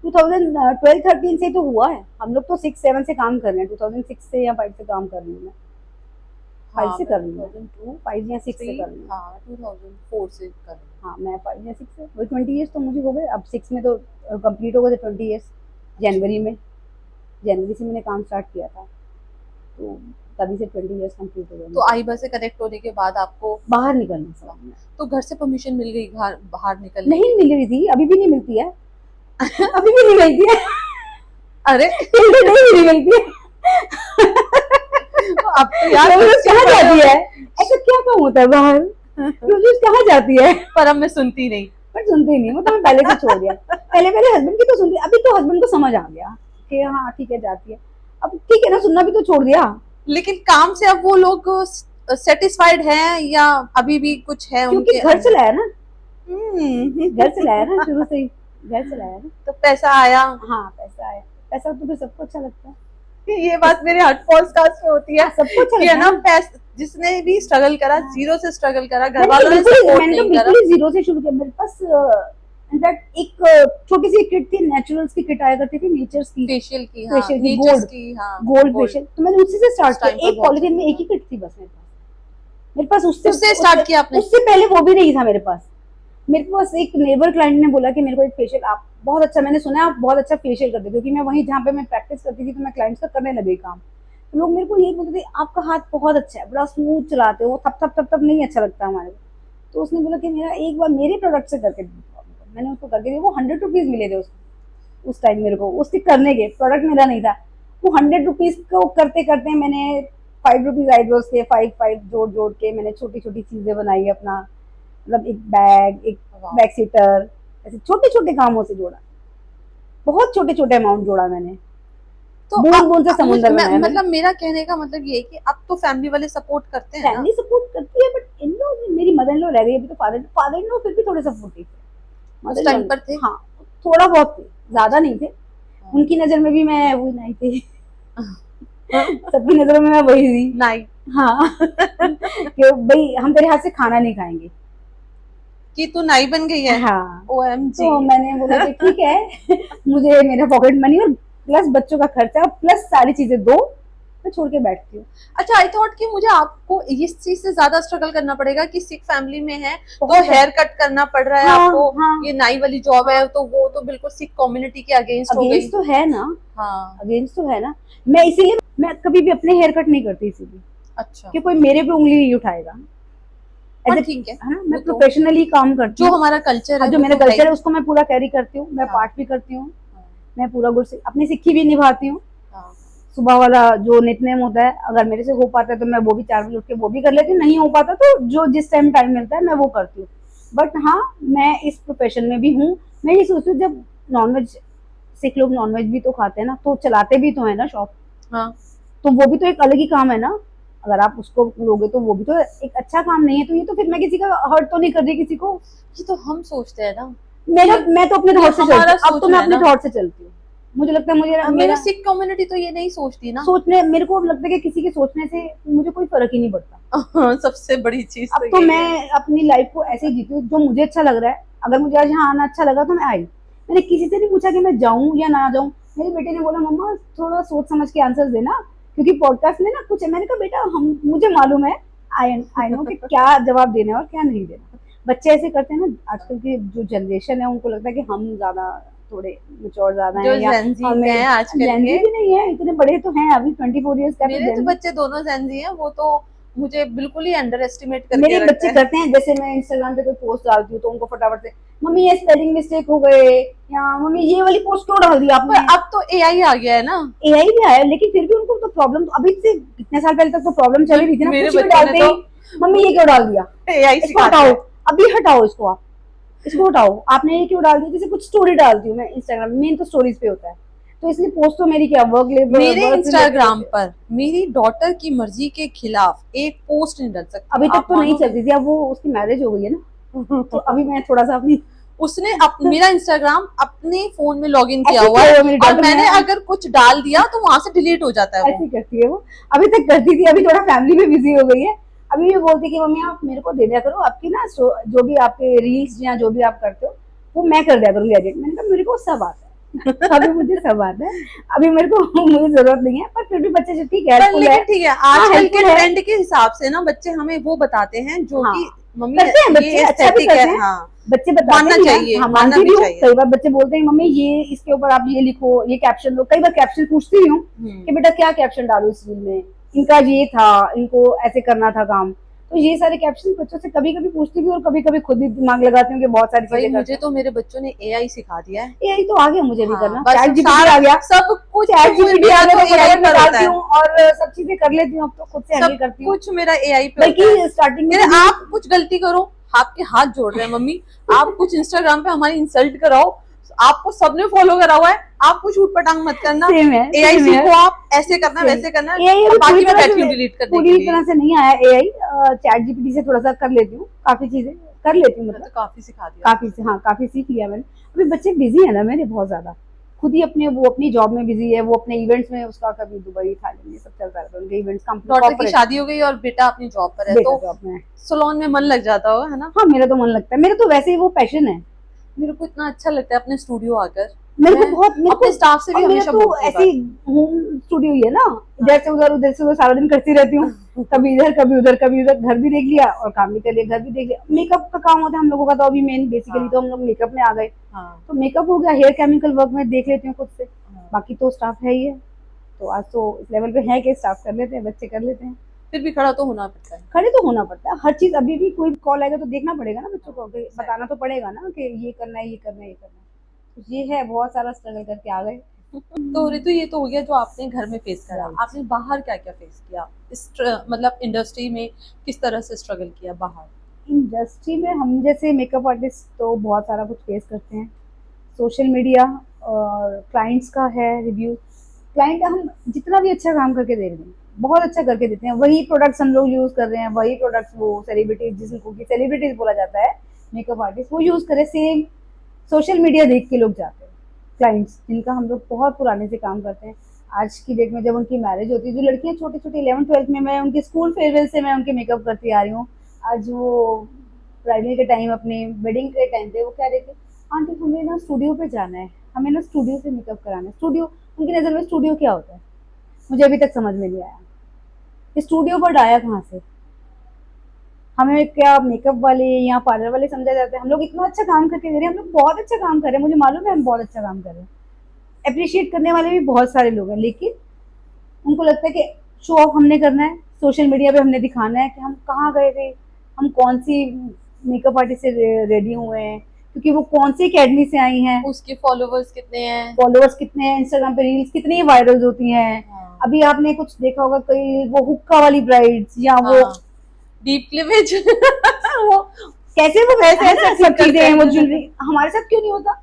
2012-13 से तो हुआ है। हम लोग तो 6-7 से काम कर रहे हैं, 2006 से या 5 से काम कर रही हूँ मैं, 5 से कर रही हूँ, 5 या 6 से कर रही हूँ। हाँ 2004 से कर रही हूँ। हाँ मैं 5 या 6 से, वही 20 ईयर्स तो मुझे हो गए। अब 6 में तो कंप्लीट हो गए थे 20 ईयर्स, जनवरी में, जनवरी से मैंने काम स्टार्ट किया था, तो तभी से 20 ईयर्स कंप्लीट हो गए। तो आइबा से कनेक्ट होने के बाद आपको बाहर निकलना था, तो घर से परमिशन मिल गई बाहर निकलने नहीं मिल रही थी, अभी भी नहीं मिलती है। अभी भी नहीं मिलती है। अरे नहीं मिलती है। अब तो यार रोज कहाँ जाती है, ऐसा क्या काम होता है बाहर, रोज कहाँ जाती है। पर अब मैं सुनती नहीं। पर सुनती नहीं, वो तो मैं पहले से छोड़ दिया। पहले पहले हस्बैंड की तो सुनती, अभी तो हस्बैंड को समझ आ गया कि हाँ ठीक है जाती है, अब ठीक है ना, सुनना भी तो छोड़ दिया। लेकिन काम से अब वो लोग सेटिस्फाइड हैं या अभी भी कुछ है क्योंकि उनके घर चलाया ना, हम्म। घर चलाया ना, शुरू से ही घर चलाया ना। तो पैसा आया। हाँ पैसा आया, पैसा तो फिर सबको अच्छा लगता है। ये बात मेरे हट पॉडकास्ट में होती है हाँ, सबको अच्छा कि लगता है ना, है। पैसा जिसने भी स्ट्रगल करा, हाँ। जीरो से स्ट्रगल करा, घर मैंने वालों तो ने बिल्कुल सपोर्ट मैंने तो नहीं करा। बिल्कुल ही जीरो से शुरू किया। मेरे पास इनफैक्ट एक छोटी सी किट थी, नेचुरल्स की किट आया करती थी, नेचर्स की, फेशियल की, हाँ, फेशियल की, नेचर्स गोल्ड की, हाँ, गोल्ड फेशियल, तो मैंने उससे से स्टार्ट उस टाइम किया। पर एक बहुत पॉलिथीन में चलता एक ही किट थी बस मेरे पास उससे स्टार्ट किया आपने? उससे पहले वो भी नहीं था मेरे पास। मेरे पास एक नेबर क्लाइंट ने बोला कि मेरे को एक फेशियल आप बहुत अच्छा, मैंने सुना आप बहुत अच्छा फेशियल करते, क्योंकि मैं वहीं जहाँ पे मैं प्रैक्टिस करती थी तो मैं क्लाइंट्स का करने लगी काम। तो लोग मेरे को यही बोलते थे आपका हाथ बहुत अच्छा है, बड़ा स्मूथ चलाते हो, थप थप थप थप नहीं अच्छा लगता हमारे को। तो उसने बोला कि मेरा एक बार मेरे प्रोडक्ट से करके दिखाओ। मैंने उसको करके दिया, वो 100 रुपीज मिले थे उसको उस टाइम मेरे को, उसके करने के, प्रोडक्ट मेरा नहीं था। वो 100 रुपीज को करते करते मैंने 5 रुपीज आईब्रोज के 5 जोड़ जोड़ के मैंने छोटी छोटी चीजें बनाई अपना, मतलब एक बैग, एक बैक सीटर, ऐसे छोटे छोटे कामों से जोड़ा, बहुत छोटे छोटे अमाउंट जोड़ा मैंने। तो बूंद बूंद से समुंदर बनाया मैंने। मतलब मेरा कहने का मतलब ये है कि अब तो फैमिली वाले सपोर्ट करते हैं ना। फैमिली सपोर्ट करती है, बट इन लोग, मेरी मदर इन लॉ रह गई, अभी तो फादर इन लॉ फिर भी थोड़े सपोर्टिव थे। उस टाइम पर थे? हाँ थोड़ा बहुत थे, ज्यादा नहीं थे। उनकी नजर में भी मैं वही नहीं थी, सबकी नजरों में मैं वही थी। नहीं हाँ कि भाई हम तेरे हाथ से खाना नहीं खाएंगे, कि तू नाई बन गई है। हाँ। OMG। तो मैंने बोला कि ठीक है मुझे मेरा पॉकेट मनी और प्लस बच्चों का खर्चा प्लस सारी चीजें दो, मैं छोड़ के बैठती हूँ। अच्छा, आई थॉट कि मुझे आपको इस चीज से ज्यादा स्ट्रगल करना पड़ेगा कि सिख फैमिली में है तो बहुत हेयर कट करना पड़ रहा है हाँ, आपको। हाँ। ये नाई वाली जॉब है तो वो तो बिल्कुल सिख कम्युनिटी के अगेंस्ट हो गई। अगेंस्ट तो है ना, हाँ, अगेंस्ट तो है ना। मैं इसीलिए मैं कभी भी अपने हेयर कट नहीं करती इसीलिए अच्छा, कि कोई मेरे पे उंगली नहीं उठाएगा। हाँ, ऐसे ठीक है, है ना, मैं वो तो प्रोफेशनली काम करती जो हूँ। हमारा कल्चर हाँ, है जो वो मेरा तो कल्चर है ही। उसको मैं पूरा कैरी करती हूँ, मैं हाँ। पार्ट भी करती हूँ, हाँ, मैं पूरा गुड़ से अपनी सिक्की भी निभाती हूँ। हाँ, सुबह वाला जो नितनेम होता है, अगर मेरे से हो पाता है तो मैं वो भी 4 बजे उठ के वो भी कर लेती हूँ, नहीं हो पाता तो जो जिस टाइम टाइम मिलता है मैं वो करती हूँ। बट हाँ, मैं इस प्रोफेशन में भी हूँ। मैं ये सोचती हूँ जब नॉनवेज, सिख लोग नॉनवेज भी तो खाते हैं ना, तो चलाते भी तो है ना शॉप, हाँ, तो वो भी तो एक अलग ही काम है ना। अगर आप उसको लोगे तो वो भी तो एक अच्छा काम नहीं है, तो ये तो फिर मैं किसी का हर्ट तो नहीं कर रही किसी को। ये तो हम सोचते हैं ना। मैं तो अपने थॉट से चलती हमारा हूँ, अब तो मैं सोचना है अपने ना। थॉट से चलती हूँ। मुझे लगता है मुझे मेरा मेरा सिख कम्युनिटी तो ये नहीं सोचती ना। सोचने, मेरे को अब लगता है कि किसी के सोचने से मुझे कोई फर्क ही नहीं पड़ता। सबसे बड़ी चीज अब तो तो यही है। मैं अपनी लाइफ को ऐसे ही जीती हूँ, जो मुझे अच्छा लग रहा है। अगर मुझे आज यहाँ आना अच्छा लगा तो मैं आई, मैंने किसी से नहीं पूछा कि मैं जाऊं या ना जाऊं। मेरे बेटे ने बोला मम्मा थोड़ा सोच समझ के आंसर देना, क्योंकि पॉडकास्ट में ना कुछ है। मैंने कहा बेटा हम, मुझे मालूम है, आई नो कि क्या जवाब देना है और क्या नहीं देना। बच्चे ऐसे करते हैं ना, आजकल की जो जनरेशन है उनको लगता है कि हम ज्यादा थोड़े मैच्योर ज्यादा जो हैं, या जेनजी हमें हैं आजकल जेनजी के, भी नहीं है, इतने बड़े तो हैं अभी 24 ईयर्स का। मेरे तो बच्चे दोनों जेनजी हैं, वो तो मुझे बिल्कुल ही अंडर एस्टिमेट करके मेरे रखते बच्चे हैं। करते हैं, जैसे मैं इंस्टाग्राम पे कोई पोस्ट डालती हूँ तो उनको फटाफट से मम्मी ये स्पेलिंग मिस्टेक हो गए, या मम्मी ये वाली पोस्ट क्यों डाल दी आपने। पर अब तो AI आ गया है ना। एआई भी आया, लेकिन फिर भी उनको तो प्रॉब्लम, तो अभी से कितने साल पहले तक तो प्रॉब्लम चली रही थी ना, मेरे कुछ भी बच्चों ने डालते ही मम्मी ये क्यों डाल दिया, AI इसको सिखाते हटाओ, हैं। अभी हटाओ इसको, आप इसको हटाओ, आपने ये क्यों डाल दिया। जैसे कुछ स्टोरी डालती हूँ मैं इंस्टाग्राम में, मेन तो स्टोरीज पे होता है, तो इसलिए पोस्ट तो मेरी क्या मेरे इंस्टाग्राम पर मेरी डॉटर की मर्जी के खिलाफ एक पोस्ट नहीं डल सकती। अभी तक आप तो नहीं मानोगे? चलती थी, अब वो उसकी मैरिज हो गई है ना, तो अभी मैं थोड़ा सा अपनी उसने मेरा इंस्टाग्राम अपने फोन में लॉगिन किया ऐसे हुआ किया है हुआ मेरी और daughter मैंने ने। अगर कुछ डाल दिया तो वहां से डिलीट हो जाता है ऐसी वो। करती है वो, अभी तक करती थी, अभी थोड़ा फैमिली में बिजी हो गई है। अभी भी बोलती है कि मम्मी आप मेरे को दे दिया करो, आपकी ना जो भी आपके रील्स या जो भी आप करते हो वो मैं कर दिया करूंगी एडिट। मैंने कहा मेरे को सब आता है अभी मुझे सब आता है, अभी मेरे को मुझे जरूरत नहीं है, पर फिर भी बच्चे जो ठीक है पर helpful लेकिन है। ठीक है, हाँ, आजकल के helpful है। ट्रेंड के हिसाब से ना बच्चे हमें वो बताते हैं जो हाँ, कि मम्मी करते हैं बच्चे, ये अच्छा भी एस्थेटिक करते है। हैं। हाँ, बच्चे बताते मानना हैं, चाहिए, हाँ मानना मानती भी भी हूँ। चाहिए। कई बार बच्चे बोलते हैं मम्मी ये इसके ऊपर आप ये लिखो, ये कैप्शन दो। कई बार कैप्शन पूछती हूँ कि बेटा क्या कैप्शन डालू इस रील में, इनका ये था, इनको ऐसे करना था काम, तो ये सारे कैप्शन बच्चों से कभी कभी पूछती भी और कभी कभी खुद भी दिमाग लगाती हूँ कि बहुत सारी भाई चीजें मुझे तो मेरे बच्चों ने एआई सिखा दिया है। यही तो आ गया मुझे भी हाँ, करना, बस चैट जीपीटी सारा आ गया, सब कुछ चैट जीपीटी आ गया तो एआई पढ़ाई पर में होता डालती है, हूँ और सब चीजें कर लेती हूँ, अब तो खुद से हैंडल सब करती हूँ। कुछ मेरा एआई पे होता है। बल्कि स्टार्टिंग में मेरे आप कुछ गलती करो, आपके हाथ जोड़ रहे हैं मम्मी, आप कुछ इंस्टाग्राम पे हमारी इंसल्ट कराओ, आपको सबने फॉलो करा हुआ है, आप कुछ ऊट पटांग मत करना, सेम है, एआई सेम है। सीखो, आप ऐसे करना वैसे करना, एआई और अभी बाकी मैं बैठी हूँ डिलीट करने के पूरी लिए। तरह से नहीं आया एआई, चैट जीपीटी से थोड़ा सा कर लेती हूँ, काफी चीजें कर लेती हूँ, मैं तो मतलब काफी सिखा दिया। काफी हाँ काफी सीख लिया मैंने। अभी बच्चे बिजी है ना मेरे बहुत ज्यादा, खुद ही अपने वो अपनी जॉब में बिजी है, वो अपने इवेंट्स में, उसका कभी दुबई थाईलैंड ये सब चलता रहता है, उनके इवेंट्स कंपनी डॉटर की शादी हो गई और बेटा अपनी जॉब पर है, बेटा तो जॉब में है। सलोन में मन लग जाता होगा, है ना। हाँ मेरा तो मन लगता है, मेरा तो वैसे ही वो पैशन है, मेरे को इतना अच्छा लगता है अपने स्टूडियो आकर, मेरे को मैं बहुत, मेरे अपने को स्टाफ से भी और मेरा हमेशा तो बोलती हूँ ऐसे ही होम स्टूडियो ही है ना, जैसे उधर से उधर सारा दिन करती रहती हूँ, कभी इधर कभी उधर कभी उधर, घर भी देख लिया और काम भी कर लिया, घर भी देख लिया। मेकअप का काम होता है हम लोगों का, तो अभी मेन बेसिकली तो हम लोग मेकअप में आ गए, हाँ, तो मेकअप हो गया, हेयर केमिकल वर्क में देख लेती हूँ खुद से, हाँ। बाकी तो स्टाफ है ही है, तो आज तो इस लेवल पे है कि स्टाफ कर लेते हैं, बच्चे कर लेते हैं, फिर भी खड़ा तो होना पड़ता है। खड़े तो होना पड़ता है हर चीज, अभी भी कोई कॉल आएगा तो देखना पड़ेगा ना बच्चों को, कि बताना तो पड़ेगा ना कि ये करना है ये करना है ये करना है, तो ये है, बहुत सारा स्ट्रगल करके आ गए। तो ऋतु ये तो हो गया जो आपने घर में फेस करा, Right. आपने बाहर क्या क्या फेस किया, मतलब इंडस्ट्री में किस तरह से स्ट्रगल किया बाहर। इंडस्ट्री में हम जैसे मेकअप आर्टिस्ट तो बहुत सारा कुछ फेस करते हैं, सोशल मीडिया और क्लाइंट्स का है रिव्यू, क्लाइंट हम जितना भी अच्छा काम करके दे रहे हैं, बहुत अच्छा करके देते हैं, वही प्रोडक्ट्स हम लोग यूज कर रहे हैं, वही प्रोडक्ट्स वो सेलिब्रिटीज, जिसको कि सेलिब्रिटीज बोला जाता है मेकअप आर्टिस्ट, वो यूज करे, सेम सोशल मीडिया देख के लोग जाते हैं, क्लाइंट्स जिनका हम लोग बहुत पुराने से काम करते हैं, आज की डेट में जब उनकी मैरिज होती है, जो लड़कियां छोटी छोटी 11th-12th में, मैं उनके स्कूल फेयरवेल से मैं उनके मेकअप करती आ रही हूँ, आज वो ब्राइडल के टाइम, अपने वेडिंग के टाइम पे वो कह रहे थे आंटी हमें ना स्टूडियो पे जाना है, हमें ना स्टूडियो से मेकअप कराना है। स्टूडियो, उनकी नज़र में स्टूडियो क्या होता है मुझे अभी तक समझ में नहीं आया, ये स्टूडियो वर्ड आया कहाँ से, हमें क्या मेकअप वाले या पार्लर वाले समझा जाता है, हम लोग इतना अच्छा काम करके दे रहे हैं, हम लोग बहुत अच्छा काम कर रहे हैं, मुझे मालूम है हम बहुत अच्छा काम कर रहे हैं, अप्रिशिएट करने वाले भी बहुत सारे लोग हैं, लेकिन उनको लगता है कि शो ऑफ हमने करना है, सोशल मीडिया पे हमने दिखाना है कि हम कहाँ गए थे, हम कौन सी मेकअप आर्टिस्ट से रेडी हुए हैं, क्योंकि वो कौन सी एकेडमी से आई हैं, उसके फॉलोवर्स कितने हैं, फॉलोअर्स कितने हैं, इंस्टाग्राम पे रील्स कितनी वायरल होती हैं। हाँ। अभी आपने कुछ देखा होगा, कई वो हुक्का वाली ब्राइड्स या वो हाँ, डीप क्लीवेज वो कैसे वो वैसे है ऐसे ना, सब चीजें हैं, वो करते हैं। ज्वेलरी हमारे साथ क्यों नहीं होता,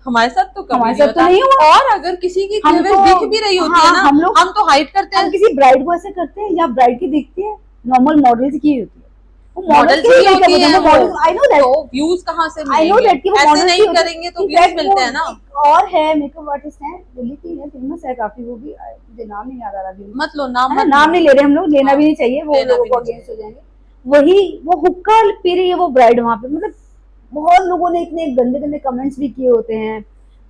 हमारे साथ तो कभी हमारे नहीं साथ तो होता, नहीं हुआ। और अगर किसी की हम क्लीवेज तो दिख भी रही होती है हाँ, ना, हम तो हाइड करते हम हैं, किसी ब्राइड को ऐसे करते हैं या ब्राइड की दिखती है, नॉर्मल मॉडल्स की होती है, वो मॉडल्स के ही लिए होती है वो, मॉडल, आई नो दैट, तो व्यूज कहाँ से आई नो मिलेंगे, दैट कि वो ऐसे मॉडल्स नहीं करेंगे तो व्यूज मिलते हैं ना। और है मेकअप आर्टिस्ट है दिल्ली की है, फेमस है काफी, वो भी मुझे नाम नहीं याद आ रहा अभी, मत लो नाम, है ना, मत नाम लो। नहीं ले रहे हम लोग, लेना हाँ, भी नहीं चाहिए, वो लेना लोगों भी को नहीं अगेंस्ट हो जाएंगे, वही वो हुक्का पी रही है वो ब्राइड वहां पे, मतलब बहुत लोगों ने इतने गंदे गंदे कमेंट्स भी किए होते हैं,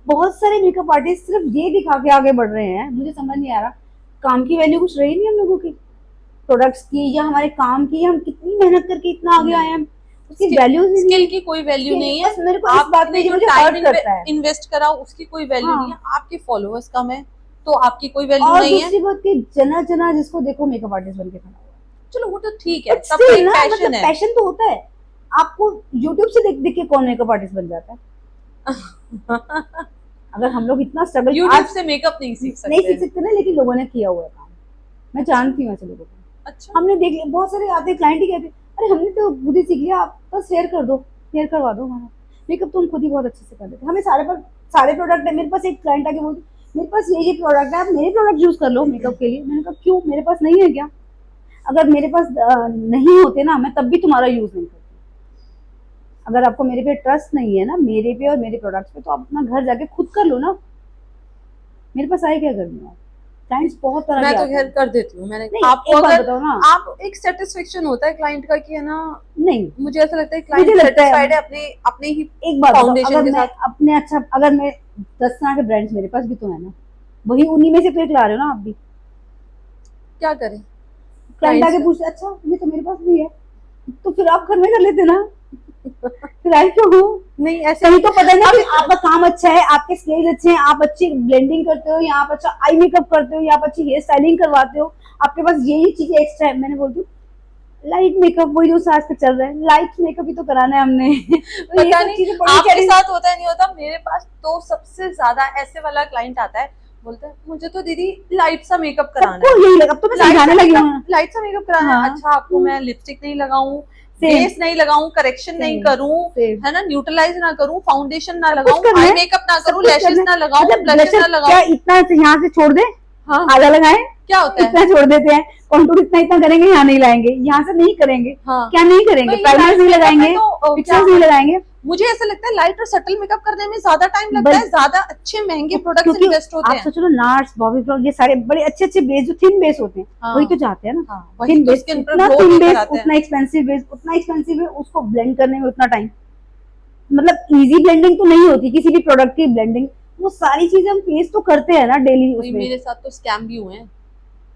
बहुत सारे मेकअप आर्टिस्ट सिर्फ ये दिखा के आगे बढ़ रहे हैं, मुझे समझ नहीं आ रहा, काम की वैल्यू कुछ रही नहीं हम लोगों की, प्रोडक्ट्स की या हमारे काम की, हम कितनी मेहनत करके इतना आगे आए हैं, उसकी वैल्यू ही नहीं स्किल है। की कोई वैल्यू नहीं है, बस मेरे को इस बात आपने पे जो मुझे टाइम हर्ट करता है। इन्वेस्ट करा उसकी कोई वैल्यू हाँ। नहीं है, आपके फॉलोअर्स कम है तो आपकी कोई वैल्यू और नहीं है। दूसरी बात की जना जना जिसको देखो मेकअप आर्टिस्ट बन के खड़ा हुआ है, चलो वो तो ठीक है, बट सबका स्टिल एक ना, पैशन मतलब है। पैशन तो होता है, आपको यूट्यूब से देख देख के कौन मेकअप आर्टिस्ट बन जाता है, अगर हम लोग इतना स्ट्रगल यूट्यूब से मेकअप नहीं सीख नहीं सीख सकते। सकते ना, लेकिन लोगों ने किया हुआ है काम, मैं जानती हूँ ऐसे लोगों को, अच्छा, हमने देख लिया, बहुत सारे आते क्लाइंट ही कहते अरे हमने तो खुद ही सीख लिया, आप बस शेयर कर दो, शेयर करवा दो हमारा मेकअप, तो हम खुद ही बहुत अच्छे से कर लेते, हमें सारे प्रोडक्ट है, मेरे पास एक क्लाइंट आके बोलती मेरे पास ये प्रोडक्ट है, आप मेरे प्रोडक्ट यूज कर लो मेकअप के लिए, मैंने कहा क्यों, मेरे पास नहीं है क्या, अगर मेरे पास नहीं होते ना, मैं तब भी तुम्हारा यूज नहीं करती, अगर आपको मेरे पे ट्रस्ट नहीं है ना, मेरे पे और मेरे प्रोडक्ट्स पे, तो आप अपना घर जाके खुद कर लो ना, मेरे पास आए क्या करने आप, क्लाइंट्स बहुत तरह मैं के तो आते खैर हैं। कर देती हूँ, मैंने नहीं, आपको एक बात अगर बताओ ना, आप एक सेटिस्फेक्शन होता है क्लाइंट का कि है ना, नहीं मुझे ऐसा लगता है मुझे क्लाइंट लगता है सेटिस्फाइड है अपने अपने ही एक बात बताओ, फाउंडेशन अगर के मैं साथ। अपने अच्छा, अगर मैं 10 तरह के ब्रांड्स मेरे पास भी तो है ना, वही उन्हीं में से तो एक ला रहे हो ना आप भी, क्या करें, क्लाइंट clients आके का। पूछते अच्छा ये तो मेरे पास भी है, तो फिर आप घर में कर लेते ना, फिर आई क्यों हो, नहीं ऐसे कहीं तो पता नहीं कि आपका काम अच्छा है, आपके स्किल्स अच्छे हैं, आप अच्छी ब्लेंडिंग करते हो, या आप अच्छा आई मेकअप करते हो, या आप अच्छी हेयर स्टाइलिंग करवाते हो, आपके पास यही चीजें एक्स्ट्रा है, मैंने बोलती हूँ लाइट मेकअप वही जो आज तक चल रहा है, लाइट मेकअप ही तो कराना है हमने। तो ये पता सब नहीं चीजें बड़ी आपके बेचारी, साथ होता है नहीं होता, मेरे पास तो सबसे ज्यादा ऐसे वाला क्लाइंट आता है, बोलता है मुझे तो दीदी लाइट सा मेकअप कराना सबको है, यही लगा, अब तो मैं समझाने लगी हूँ। लाइट सा मेकअप कराना है। हाँ, अच्छा आपको मैं लिपस्टिक नहीं लगाऊं, सेम बेस नहीं लगाऊं, करेक्शन नहीं सेम करूं, सेम, है ना, न्यूट्रलाइज ना करूं, फाउंडेशन ना सब कुछ लगाऊं, करना आई है, मेकअप ना सब करूं, कुछ लैशेस करना है। ना लगाऊं, मतलब ब्लशेस ब्लशर ना क्या लगाऊं। इतना से यहाँ से छोड़ दे, हाँ आधा लगाए, क्या होता है। इतना छोड़ देते हैं, कंटूर इतना इतना करेंगे, यहाँ नहीं लाएंगे, यहाँ से नहीं करेंगे, हाँ क्या नहीं करेंगे, भाई प्राइमर्स लाइट नहीं मेकअप में लगाएंगे, तो क्या पिक्चर्स नहीं लगाएंगे। मुझे ऐसा लगता है लाइट और सटल मेकअप करने में ज्यादा टाइम लगता बल है, ज्यादा अच्छे महंगे प्रोडक्ट्स क्योंकि इन्वेस्ट होते आप हैं। सोचो ना, नार्स बॉबी ब्लॉग ये सारे बड़े अच्छे अच्छे बेस जो थिन बेस होते हैं, हाँ वही तो जाते हैं ना। हाँ, वही थिन तो बेस, स्किन पर इतना ग्लो थिन लेकर बेस आते हैं। उतना एक्सपेंसिव बेस, उतना एक्सपेंसिव है, उसको ब्लेंड करने में उतना टाइम, मतलब इजी ब्लेंडिंग तो नहीं होती किसी भी प्रोडक्ट की ब्लेंडिंग, वो सारी चीजें हम फेस तो करते हैं ना डेली भाई उसमें। मेरे साथ तो स्कैम भी हुए हैं।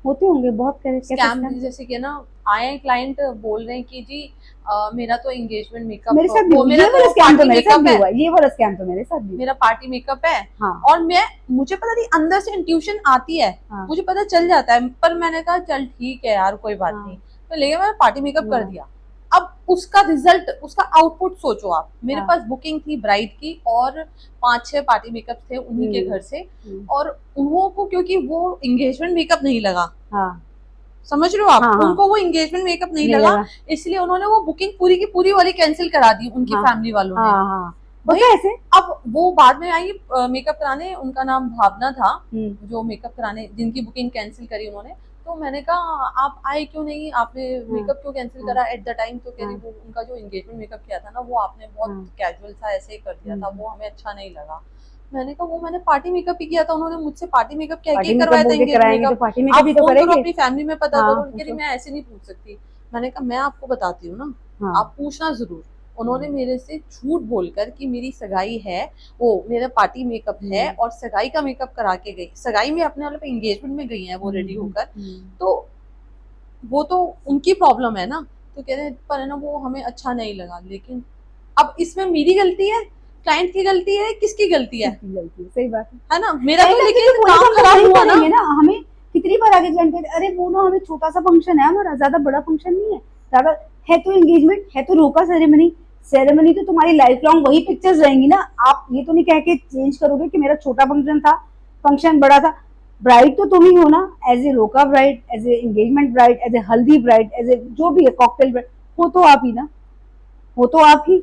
होते होंगे बहुत, कैसे स्कैम स्कैम? जैसे कि ना, आए हैं क्लाइंट बोल रहे हैं कि जी मेरा तो एंगेजमेंट मेकअप, मेरे साथ भी वो हुआ, मेरा ये वाला तो स्कैम तो पार्टी मेरे साथ मेकअप भी है, हुआ, ये वाला स्कैम तो मेरे साथ भी हुआ। मेरा पार्टी मेकअप है। हाँ और मुझे पता नहीं अंदर से इंट्यूशन आती है, हाँ मुझे पता चल जाता है, पर मैंने कहा चल ठीक है यार कोई बात नहीं, हाँ तो लेके मैंने पार्टी मेकअप कर हाँ दिया। अब उसका रिजल्ट, उसका आउटपुट सोचो आप, मेरे हाँ, पास बुकिंग थी ब्राइड की और 5-6 पार्टी मेकअप थे उन्हीं के घर से, हम्म, और उन्हों को क्योंकि वो एंगेजमेंट मेकअप नहीं लगा, हाँ समझ रहे हो आप, हाँ हाँ, उनको वो एंगेजमेंट मेकअप नहीं नहीं लगा, लगा, इसलिए उन्होंने वो बुकिंग पूरी की पूरी वाली कैंसिल करा दी उनकी हाँ फैमिली वालों ने। हाँ हाँ, भाई होता है ऐसे। अब वो बाद में आई मेकअप कराने, उनका नाम भावना था, हम्म, जो मेकअप कराने जिनकी बुकिंग कैंसिल करी उन्होंने। तो मैंने कहा आप आए क्यों नहीं, आपने हाँ मेकअप क्यों कैंसिल हाँ करा एट द टाइम, तो कह रही हाँ वो उनका जो एंगेजमेंट मेकअप किया था ना वो आपने बहुत हाँ, कैजुअल सा ऐसे ही कर दिया था, हम्म, वो हमें अच्छा नहीं लगा। मैंने कहा वो मैंने पार्टी मेकअप ही किया था, उन्होंने मुझसे पार्टी मेकअप कह के पार्टी ही मेकअप करवाया था बोल के एंगेजमेंट कराएंगे तो मेकअप, पार्टी मेकअप आप भी तो फोन करो करेंगे। अपनी फैमिली में पता हाँ करो, कह रही पूछो, मैं ऐसे नहीं पूछ सकती। मैंने कहा मैं आपको बताती हूँ ना, हाँ आप पूछना जरूर। उन्होंने मेरे से झूठ बोलकर कि मेरी सगाई है, वो मेरा पार्टी मेकअप है हम्म, और सगाई का मेकअप करा के गई, सगाई में अपने वाले पे एंगेजमेंट में गई है वो रेडी होकर, हम्म, तो वो तो उनकी प्रॉब्लम है ना। तो कह रहे पर है ना वो हमें अच्छा नहीं लगा, लेकिन अब इसमें मेरी गलती है, क्लाइंट की गलती है, किसकी गलती किसकी गलती है, सही बात है ना, मेरा है, तो गलती तो लेकिन बोले तो काम हम तो खराब वही हुआ ना। करेंगे ना। हमें कितनी बार आगे क्लाइंट कहते अरे वो ना हमें छोटा सा फंक्शन है, हमारा ज्यादा बड़ा फंक्शन नहीं है, ज्यादा है तो एंगेजमेंट है तो रोका सेरेमनी, सेरेमनी तो तुम्हारी लाइफ लॉन्ग वही पिक्चर्स रहेंगी ना। आप ये तो नहीं कह के चेंज करोगे कि मेरा छोटा फंक्शन था, फंक्शन बड़ा था। ब्राइड तो तुम ही हो ना, as a roka bride, as a engagement bride, as a haldi bride, as ए जो भी है कॉकटेल ब्राइड, हो तो आप ही ना, हो तो आप ही।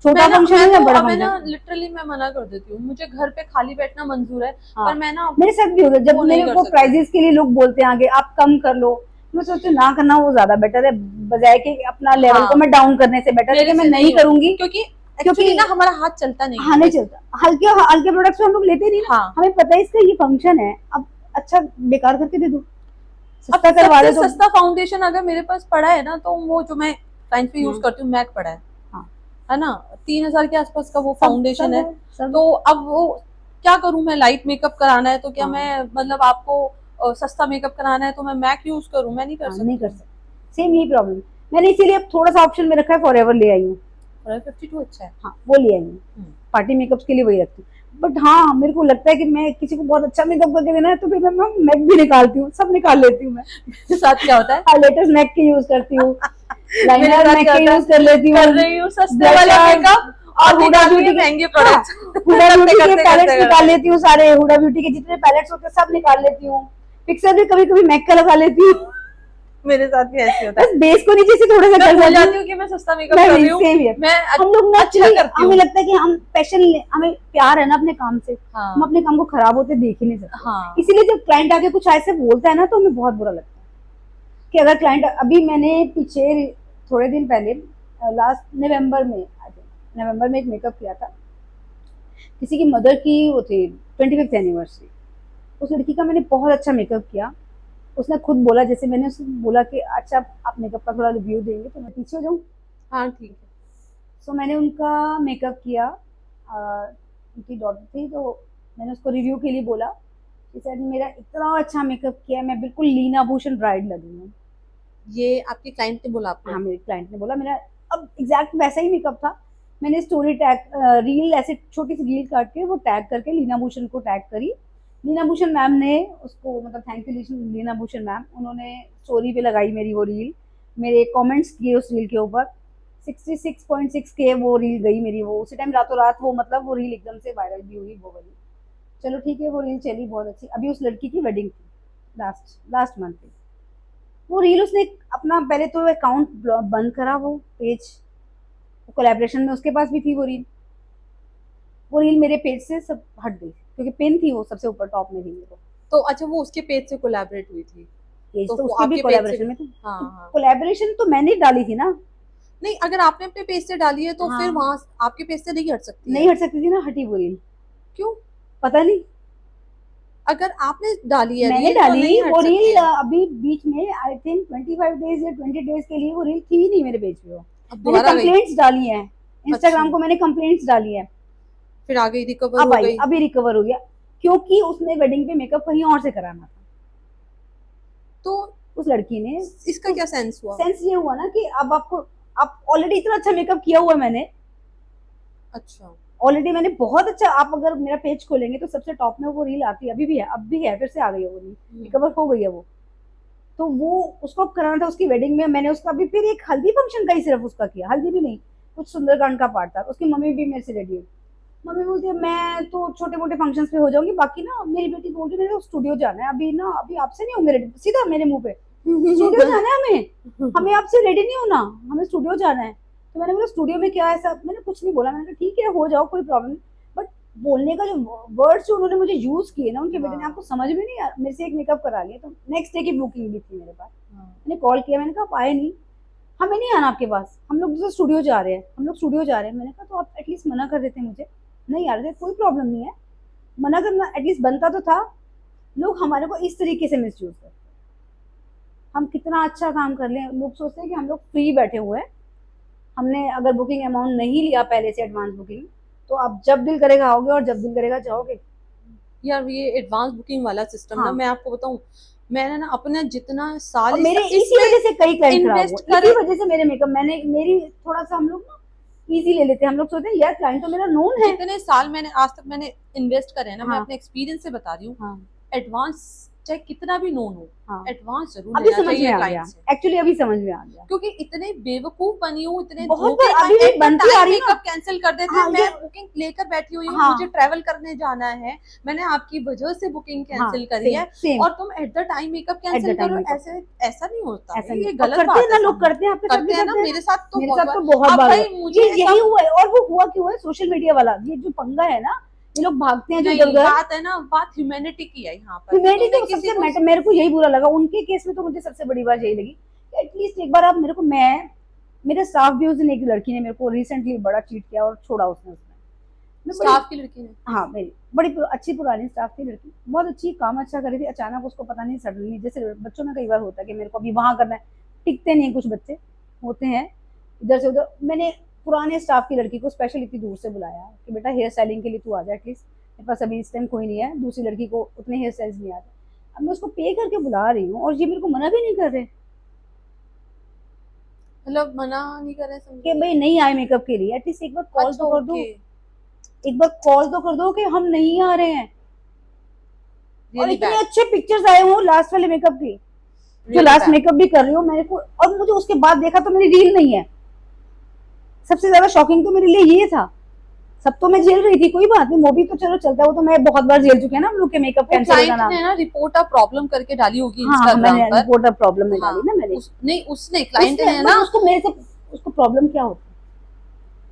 छोटा फंक्शन मैं है या तो बड़ा अब है ना फंक्शन? लिटरली मैं मना कर देती हूँ, मुझे घर पे खाली बैठना मंजूर है, हाँ पर मैं ना मेरे साथ भी हो गया, जब वो नहीं मेरे कर को सकती। प्राइजेस के लिए लोग बोलते हैं आगे आप कम कर लो, मैं सोचती हूँ ना करना वो ज्यादा बेटर है, बजाय कि अपना लेवल को हाँ मैं डाउन करने से बेटर है कि मेरे मैं से नहीं नहीं होता, करूंगी। क्योंकि क्योंकि एक्चुअली ना हमारा हाथ चलता नहीं हाँ है नहीं वैसे। चलता, हल्के हल्के प्रोडक्ट्स हम लोग लेते नहीं ना, हाँ हमें पता है इसका ये फंक्शन है, अब अच्छा बेकार करके दे दो, अब सस्ता करवा सबसे दे तो। सस्ता फाउंडेशन अगर मेरे पास पड़ा है ना, तो वो जो मैं क्लाइंट पे यूज हाँ करती हूँ मैक पड़ा हाँ, है ना, 3,000 के आसपास का वो सब फाउंडेशन सब है। है, सब तो अब वो क्या करूं, मैं लाइट मेकअप कराना है तो क्या हाँ मैं मतलब आपको सस्ता मेकअप कराना है तो मैं मैक यूज करूं, मैं नहीं कर हाँ नहीं सकती कर हूँ। सकते, सेम यही प्रॉब्लम। मैंने इसीलिए अब थोड़ा सा ऑप्शन में रखा है, फॉरएवर ले आई हूँ। रॉयल 52 अच्छा है। हाँ वो ले आई हूँ, हम्म। पार्टी मेकअप्स के लिए वही रखती हूँ। बट हाँ मेरे को लगता है कि मैं किसी को बहुत अच्छा मेकअप करके देना है तो फिर मैं मैक भी निकालती हूँ, सब निकाल लेती हूँ मैं। मेरे साथ क्या होता है हाइलाइटर्स मैक के यूज करती हूँ, मेरे लाइनर साथ मैक क्या के होता यूज कर लेती है, हूँ, कर रही हूँ सस्ते वाला ब्लशर्स मेकअप और और हुडा निकाल रही ब्यूटी है के, महंगे हाँ प्रोडक्ट्स हुडा करते ब्यूटी के करते पैलेट्स करते निकाल करते लेती हूँ सारे, हुडा ब्यूटी के जितने पैलेट्स होते हैं सब निकाल लेती हूँ, पिक्सर भी कभी कभी मैक का लगा लेती हूँ। मेरे साथ भी ऐसे होता बस है, बेस को नीचे से थोड़ा सा मैं कर भूल देती जाती हूँ। हूँ कि मैं सस्ता मेकअप मैं कर रही भी हूँ, सेम ही है, मैं हम लोग ना अच्छा एक्चुअली करती हमें हूँ। लगता है कि हम पैशन, हमें प्यार है ना अपने काम से, हम हाँ अपने काम को खराब होते देख ही नहीं सकते। हाँ इसीलिए जब क्लाइंट आके कुछ ऐसे बोलता है ना तो हमें बहुत बुरा लगता है कि अगर क्लाइंट, अभी मैंने पीछे थोड़े दिन पहले लास्ट नवंबर में, आई थिंक नवंबर में एक मेकअप किया था, किसी की मदर की वो थी 25th एनिवर्सरी, उस लड़की का मैंने बहुत अच्छा मेकअप किया। उसने खुद बोला, जैसे मैंने उससे बोला कि अच्छा आप मेकअप का थोड़ा रिव्यू देंगे तो मैं पीछे हो जाऊँ। हाँ ठीक है। सो मैंने उनका मेकअप किया, उनकी डॉटर थी तो मैंने उसको रिव्यू के लिए बोला कि सर मेरा इतना अच्छा मेकअप किया है, मैं बिल्कुल लीना भूषण ब्राइड लगी हूँ। ये आपके क्लाइंट ने बोला आपको? हाँ मेरे क्लाइंट ने बोला, मेरा अब एग्जैक्ट वैसा ही मेकअप था। मैंने स्टोरी टैग, रील ऐसे छोटी सी रील काट के वो टैग करके लीना भूषण को टैग करी, लीना भूषण मैम ने उसको मतलब thank you Leena Bhushan ma'am, उन्होंने स्टोरी पे लगाई मेरी वो रील, मेरे कमेंट्स किए उस रील के ऊपर। 66.6K वो रील गई मेरी, वो उसी टाइम रातों रात वो मतलब वो रील एकदम से वायरल भी हुई वो वाली। चलो ठीक है, वो रील चली बहुत अच्छी। अभी उस लड़की की वेडिंग थी लास्ट लास्ट मंथ थी। वो रील उसने अपना पहले तो अकाउंट बंद करा, वो पेज कोलैबोरेशन में उसके पास भी थी वो रील मेरे पेज से सब हट गई क्योंकि पिन थी वो सबसे ऊपर टॉप में थी मेरे को। तो अच्छा, वो उसके पेज से कोलैबोरेट हुई थी? पेज तो तो वो उसके भी आपके पेज से कोलैबोरेशन भी? में थी। हाँ तो हाँ। कोलैबोरेशन तो मैंने डाली थी ना। नहीं, अगर आपने अपने पेज से डाली है तो फिर हाँ, वहां आपके पेज से नहीं हट सकती नहीं है? हट सकती थी ना, हटी वो रील। क्यों? पता नहीं, अगर आपने डाली है मैंने रील तो डाली नहीं वो हट सकती रील है। अभी बीच में आई थिंक 25 डेज या 20 डेज के लिए वो रील थी ही नहीं मेरे पेज पे। वो अब मैंने दोबारा गई? कंप्लेंट्स डाली है, अच्छा, इंस्टाग्राम को मैंने कंप्लेंट्स डाली है। फिर आ गई, रिकवर अब हो आई, गई? अभी रिकवर हो गया क्योंकि उसने वेडिंग पे मेकअप कहीं और से कराना था। तो उस लड़की ने। इसका तो क्या सेंस हुआ? सेंस ये हुआ ना कि अब आपको, आप ऑलरेडी इतना अच्छा मेकअप किया हुआ है मैंने, अच्छा। ऑलरेडी मैंने बहुत अच्छा, आप अगर मेरा पेज खोलेंगे तो सबसे टॉप में वो रील आती है, अभी भी है, अब भी है, फिर से आ गई है वो रील, रिकवर हो गई है वो। तो वो उसको अब कराना था उसकी वेडिंग में, मैंने उसका अभी फिर एक हल्दी फंक्शन का ही सिर्फ उसका किया, हल्दी भी नहीं, कुछ सुंदरकांड का पार्ट था। उसकी मम्मी भी मेरे से रेडी हुई। मम्मी बोलती है मैं तो छोटे मोटे फंक्शंस पे हो जाऊंगी, बाकी ना मेरी बेटी बोल रही है मेरे को स्टूडियो जाना है, अभी ना अभी आपसे नहीं होंगे रेडी, सीधा मेरे मुंह पे, स्टूडियो जाना है हमें, हमें आपसे रेडी नहीं होना, हमें स्टूडियो जाना है। तो मैंने बोला स्टूडियो में क्या है ऐसा, मैंने कुछ नहीं बोला, मैंने कहा ठीक है हो जाओ कोई प्रॉब्लम नहीं। बट बोलने का जो वर्ड्स जो उन्होंने मुझे यूज किए ना उनके बेटे ने, हाँ। आपको समझ में नहीं आ, मेरे से एक मेकअप करा लिया, तो नेक्स्ट डे की बुकिंग भी थी मेरे पास। हाँ। मैंने कॉल किया, मैंने कहा आप आए नहीं, हमें नहीं आना आपके पास, हम लोग दूसरे स्टूडियो जा रहे हैं, हम लोग स्टूडियो जा रहे हैं। मैंने कहा तो आप एटलीस्ट मना कर देते मुझे, नहीं आ रहे थे कोई प्रॉब्लम नहीं है, मना करना एटलीस्ट बनता तो था। लोग हमारे को इस तरीके से मिस यूज करते हैं, हम कितना अच्छा काम कर लें, लोग सोचते हैं कि हम लोग फ्री बैठे हुए हैं, हमने अगर बुकिंग अमाउंट नहीं लिया पहले से एडवांस बुकिंग, तो आप जब दिल करेगा आओगे और जब दिल करेगा जाओगे। यार ये एडवांस बुकिंग वाला सिस्टम ना, हाँ, मैं आपको बताऊं, मैंने ना अपना जितना साल और मेरे इस इसी पे वजह से कई क्लाइंट खराब इन्वेस्ट हुए, कर। इसी वजह से मेरे मेकअप मैंने मेरी थोड़ा सा हम लोग ना इजी ले लेते हैं, हम लोग सोचते हैं यार क्लाइंट तो मेरा नोन है। जितने साल मैंने आज तक मैंने इन्वेस्ट करे हैं ना, मैं हाँ अपने एक्सपीरियंस से बता रही हूँ, हाँ एडवांस चाहे कितना भी नोन हो, हाँ, एडवांस जरूर अभी लेना समझ में चाहिए आ क्लाइंट गया, से। एक्चुअली अभी समझ में आ गया। क्योंकि इतने बेवकूफ बनी हूँ, इतने बहुत धोखे बार खाए, अभी भी एट द बनती आ टाइम रही है ना। मेकअप कैंसिल कर देते हैं। हाँ मैं ये, बुकिंग लेकर बैठी हुई हूँ, हाँ मुझे ट्रैवल करने जाना है, मैंने आपकी वजह से बुकिंग हाँ कैंसिल करी सेम है, सेम, और तुम at the time makeup at the cancel time करो? मेकअप, ऐसे ऐसा नहीं होता ऐसा है, नहीं ये और गलत करते हैं बात ना है लोग, सामने। करते हैं, आपके साथ करते भी हैं ना, करते हैं। मेरे साथ तो मेरे बहुत साथ बार। तो बहुत अब बार हुआ भाई है। मुझे ये यही सब, हुआ है, और वो हुआ क्यों है, सोशल मीडिया वाला ये जो पंगा है ना, ये लोग भागते हैं जो इधर नहीं, उधर। बात है ना, बात ह्यूमैनिटी की है यहाँ पर, कि ह्यूमैनिटी तुमने तो किसी सबसे को। मैटर, मेरे को यही बुरा लगा उनके केस में, तो मुझे सबसे बड़ी बात यही लगी कि एटलीस्ट एक बार आप मेरे को, मैं मेरे स्टाफ भी उस दिन, एक लड़की ने मेरे को रिसेंटली बड़ा चीट किया और छोड़ा उसने, मैं बड़ी, स्टाफ की लड़की ने? हाँ मेरी बड़ी अच्छी पुरानी स्टाफ थी लड़की, बहुत अच्छी, काम अच्छा कर रही थी, अचानक उसको पता नहीं सडनली, जैसे बच्चों में कई बार होता है कि मेरे को अभी वहां करना है, टिकते नहीं कुछ बच्चे होते हैं इधर से उधर। मैंने पुराने स्टाफ की लड़की को स्पेशल इतनी दूर से बुलाया कि बेटा हेयर स्टाइलिंग के लिए तू आ जा एटलीस्ट, मेरे पास अभी इस टाइम कोई नहीं है, दूसरी लड़की को उतने हेयर स्टाइल्स नहीं आते। अब मैं उसको पे करके बुला रही हूँ और ये मेरे को मना भी नहीं कर रहे मतलब मना नहीं कर रहे, कि समझे? भाई नहीं आए मेकअप के लिए, एटलीस्ट एक बार कॉल अच्छा, तो कर दो, ओके। एक बार कॉल तो कर दो कि हम नहीं आ रहे हैं। और रियली इतने बैड, अच्छे पिक्चर्स आए हुए लास्ट वाले मेकअप की, जो रियली लास्ट बैड। मेकअप भी कर रही हूँ मेरे को, और मुझे उसके बाद देखा तो मेरी रील नहीं है। सबसे ज्यादा शॉकिंग तो मेरे लिए ये था, सब तो मैं झेल रही थी, कोई बात नहीं, मूवी तो चलो चलता है, वो तो मैं बहुत बार झेल चुकी है ना हम लोग के मेकअप वो कैंसिल का क्लाइंट नाम। ने ना रिपोर्ट ऑफ प्रॉब्लम करके डाली होगी हाँ हाँ, इंस्टाग्राम मैंने पर। रिपोर्ट ऑफ प्रॉब्लम में हाँ, डाली ना मैंने। नहीं, उसने क्लाइंट उसने ने बट ना, उसको मेरे से, उसको प्रॉब्लम क्या होती है,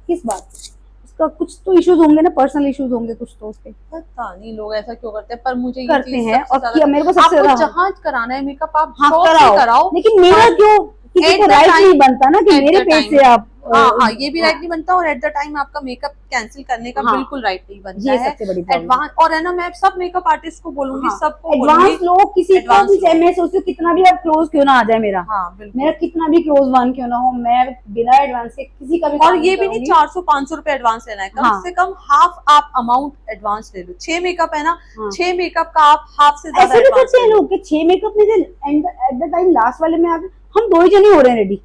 किस बात की? उसका कुछ तो इश्यूज होंगे ना, पर्सनल इश्यूज होंगे कुछ तो उसके, पता नहीं लोग ऐसा क्यों करते हैं, पर मुझे ये करते चीज हैं। सबसे और ज्यादा, किया मेरे को सबसे आपको ज्यादा, जहाँ कराना है मेकअप आप हाँ शॉप से कराओ, कराओ, लेकिन मेरा पर क्यों किसी एट को द राइट टाइम, नहीं बनता ना कि एट मेरे द पेज टाइम, से आप हाँ हाँ, ये भी हाँ राइट नहीं बनता, और एट द टाइम आपका मेकअप कैंसिल करने का हाँ, बिल्कुल राइट नहीं बनता ये है। सबसे बड़ी प्रॉब्लम। एडवांस, और है ना, मैं सब मेकअप आर्टिस्ट को बोलूंगी, हाँ, सबको बोलूंगी, एडवांस लोग किसी का एडवांस भी, चाहे लो। मैं सोचती हूँ कितना भी आप क्लोज क्यों ना आ जाए मेरा, हाँ मेरा बिल्कुल। कितना भी क्लोज वन क्यों ना हो, मैं बिना एडवांस के किसी का भी और काम ये भी नहीं करूंगी। 400-500 रुपए एडवांस लेना है, कम हाँ से कम हाफ आप अमाउंट एडवांस ले लो। 6 मेकअप है ना, हाँ, 6 मेकअप का आप हाफ से ज्यादा ऐसे भी एडवांस करते हैं ले लो। लोग कि 6 मेकअप में से एट द टाइम लास्ट वाले में आके हम 2 ही जने हो रहे हैं रेडी।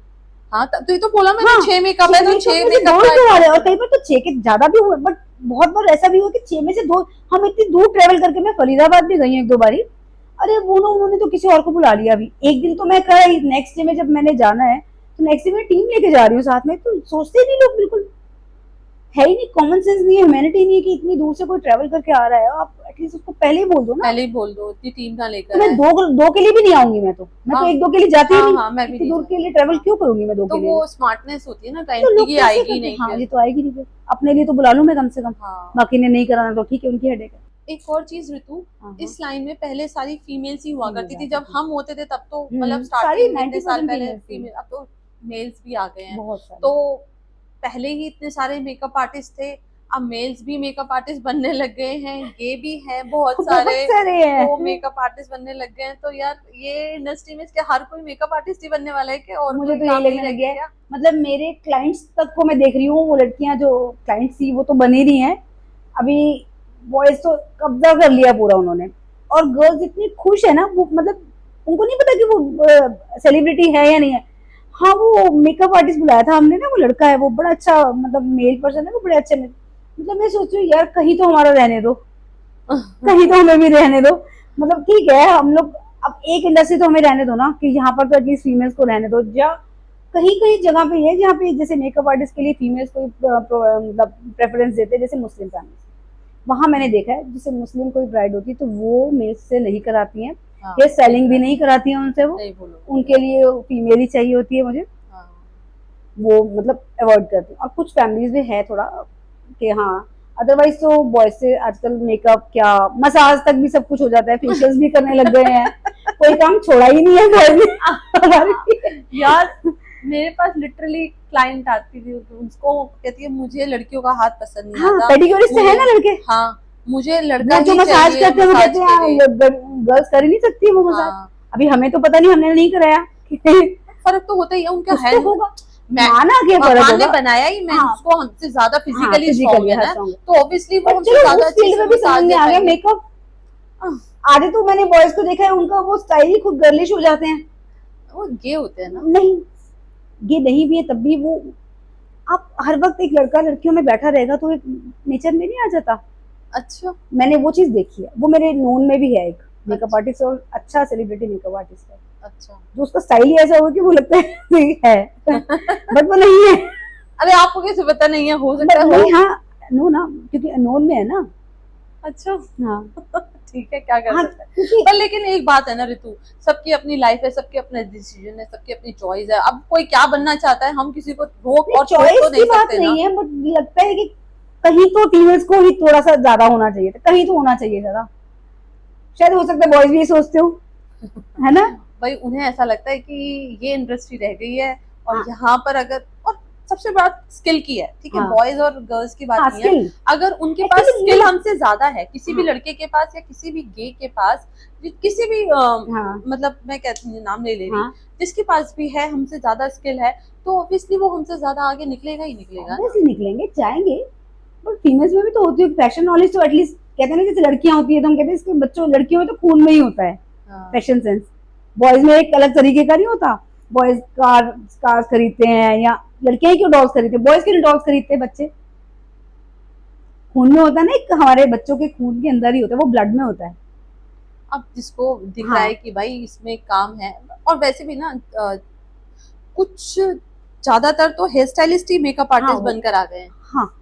हाँ, तो ये तो बोला मैंने, हाँ, 6 मेकअप है तो 6 में से 2 मेकअप ही का तो आ रहे हैं, और advance कई बार तो 6 के ज्यादा भी हुए, बट बहुत बार ऐसा भी हुआ कि 6 में से 2, हम इतनी दूर ट्रेवल करके, मैं फरीदाबाद भी गई हूँ 1-2 बारी, अरे वो ना उन्होंने तो किसी और को बुला लिया अभी। एक दिन तो मैं कहा नेक्स्ट डे में जब मैंने जाना है तो नेक्स्ट डे में टीम लेके जा रही हूँ साथ में, तो सोचते ही नहीं लोग बिल्कुल। है ही नहीं, कॉमन सेंस नहीं है, ह्यूमैनिटी नहीं है कि इतनी दूर से कोई ट्रैवल करके आ रहा है, आप एटलीस्ट उसको पहले ही बोल दो ना। पहले ही बोल दो, इतनी टीम ना तो लेकर मैं आए। दो के लिए भी नहीं आऊंगी, मैं तो हाँ एक दो के लिए जाती ही हाँ नहीं। हाँ, मैं भी इतनी नहीं दूर के जाती। लिए ट्रैवल हाँ, क्यों करूंगी मैं दो तो के लिए भी? वो स्मार्टनेस होती है ना तो क्लाइंट की, लोग ये कैसे आएगी करते हैं? नहीं हाँ फिर। ये तो आएगी नहीं फिर, अपने लिए तो बुला लूं मैं कम से कम। हाँ, बाकी ने नहीं कराना तो ठीक है, उनकी हेडेक है। एक और चीज ऋतु, हाँ इस लाइन में पहले सारी फीमेल्स ही हुआ फीमेल करती थी जाती जब थी। हम होते थे, तब तो मतलब सारी स्टार्टिंग इतने साल 90% पहले फीमेल थी, फीमेल, अब तो मेल्स भी आ गए हैं। बहुत सारी। तो पहले ही इतने सारे मेकअप आर्टिस्ट थे, अब मेल्स भी मेकअप आर्टिस्ट बनने लग गए हैं, ये भी हैं बहुत बहुत सारे, सारे हैं। वो मेकअप आर्टिस्ट बनने लग गए हैं। तो यार ये इंडस्ट्री में क्या हर कोई मेकअप आर्टिस्ट ही बनने वाला है क्या, और मुझे कोई तो यही काम नहीं लगने लग रहेगा गया है, क्या? मतलब मेरे क्लाइंट्स तक को मैं देख रही हूँ, वो लड़कियां जो क्लाइंट्स थी वो तो बनी रही हैं अभी, बॉयज तो कब्जा कर लिया पूरा उन्होंने। और गर्ल्स इतनी खुश है ना, वो मतलब उनको नहीं पता कि वो सेलिब्रिटी है या नहीं है। हाँ वो मेकअप आर्टिस्ट बुलाया था हमने ना, वो लड़का है, वो बड़ा अच्छा मतलब मेल पर्सन है, वो बड़े अच्छे मतलब मैं सोच रही हूँ यार कहीं तो हमारा रहने दो, कहीं तो हमें भी रहने दो। मतलब ठीक है हम लोग, अब एक इंडस्ट्री तो हमें रहने दो ना, कि यहाँ पर तो एटलीस्ट फीमेल्स को रहने दो। या कहीं कहीं जगह पे है जहाँ पे जैसे मेकअप आर्टिस्ट के लिए फीमेल्स को मतलब प्रेफरेंस देते हैं, जैसे मुस्लिम फैमिली, वहां मैंने देखा है जैसे मुस्लिम कोई ब्राइड होती है तो वो मेल्स से नहीं कराती हैं, हाँ, हेयर स्टाइलिंग भी नहीं कराती हैं उनसे, वो नहीं बोलो। उनके लिए फीमेल ही चाहिए होती है मुझे, हाँ, वो मतलब अवॉइड करती हूँ। और कुछ फैमिलीज में है थोड़ा कि हाँ, अदरवाइज तो बॉयज से आजकल मेकअप क्या मसाज तक भी सब कुछ हो जाता है, फेशियल्स भी करने लग गए हैं, कोई काम छोड़ा ही नहीं है बॉयज ने हमारे। यार मेरे पास लिटरली क्लाइंट आती थी, उसको कहती है मुझे लड़कियों का हाथ पसंद नहीं हाँ आता, पेडिक्योरिस्ट है ना लड़के, हाँ मुझे लड़का वो जो ही मसाज चाहिए, करते हैं वो मसाज कहते के लिए। हैं गर्ल्स कर ही नहीं सकती वो मसाज। हाँ, अभी हमें तो पता नहीं, हमने नहीं कराया फर्क तो होता ही है उनका कुछ है। तो होगा, मैं माना के फर्क भगवान ने होगा। बनाया ही, मैं हाँ उसको हमसे ज्यादा हाँ फिजिकली स्ट्रांग फिजिकली है हाँ ना, strong है। तो ऑब्वियसली वो पर हमसे चलो ज्यादा उस अच्छे फील्ड से में भी समझ मसाज में दे आ गया पाएंगे। मेकअप। आधे तो मैंने बॉयज को देखा है उनका वो स्टाइल ही खुद गर्लिश हो जाते हैं। वो गे होते हैं ना। नहीं, ये नहीं भी है तब भी वो, आप हर वक्त एक लड़का लड़कियों में बैठा रहेगा तो एक नेचर में नहीं आ जाता। अच्छा मैंने वो चीज देखी है, वो मेरे नोन में भी है एक मेकअप अच्छा आर्टिस्ट, और अच्छा सेलिब्रिटी मेकअप आर्टिस्ट है, अच्छा। जो उसका स्टाइल ही ऐसा होगा कि वो लगता है बट वो नहीं है। अरे आपको कैसे पता नहीं है, हो सकता है बट हो। नहीं हाँ, नो ना, क्योंकि नोन में है ना। अच्छा हाँ ठीक है, क्या कर हाँ सकते हैं। क्योंकि पर लेकिन एक बात है ना ऋतु, सबकी अपनी लाइफ है, सबके अपने डिसीजन है, सबकी अपनी चॉइस है। अब कोई क्या बनना चाहता है, हम किसी को रोक और टोक चॉइस तो की नहीं बात सकते ना। नहीं है, बट लगता है कि कहीं तो फीमेल्स को ही थोड़ा सा ज्यादा होना चाहिए था, कहीं तो होना चाहिए ज्यादा। शायद हो सकता है बॉयज भी ये सोचते हो, है ना। भाई उन्हें ऐसा लगता है कि ये इंडस्ट्री रह गई है, और हाँ यहाँ पर अगर, और सबसे बात स्किल की है, ठीक है, हाँ बॉयज और गर्ल्स की बात हाँ नहीं है। स्किल अगर उनके पास एक्चुअली स्किल हमसे ज्यादा है, किसी भी हाँ लड़के के पास या किसी भी गे के पास, किसी भी हाँ मतलब मैं कहती हूँ, नाम नहीं ले रही, हाँ जिसके पास भी है हमसे ज्यादा स्किल है, तो ऑब्वियसली वो हमसे ज्यादा आगे निकलेगा ही निकलेगा ना। ऑब्वियसली निकलेंगे जाएंगे। बट फीमेल्स में भी तो होती है फैशन नॉलेज, तो एटलीस्ट कहते हैं ना जैसे लड़कियां होती है तो हम कहते हैं इसके बच्चों लड़कियों में तो खून में ही होता है हाँ, फैशन सेंस। बॉयज में एक अलग तरीके का नहीं होता, बॉयज कार्स खरीदते हैं, या लड़कियां ही क्यों डॉग्स खरीदते हैं, बॉयज क्यों डॉग्स खरीदते हैं, बच्चे खून में होता है ना, एक हमारे बच्चों के खून के अंदर ही होता है, वो ब्लड में होता है। अब जिसको दिख रहा हाँ है कि भाई इसमें काम है, और वैसे भी ना कुछ ज्यादातर तो हेयर स्टाइलिस्ट ही मेकअप हाँ आर्टिस्ट बनकर आ गए हैं। हाँ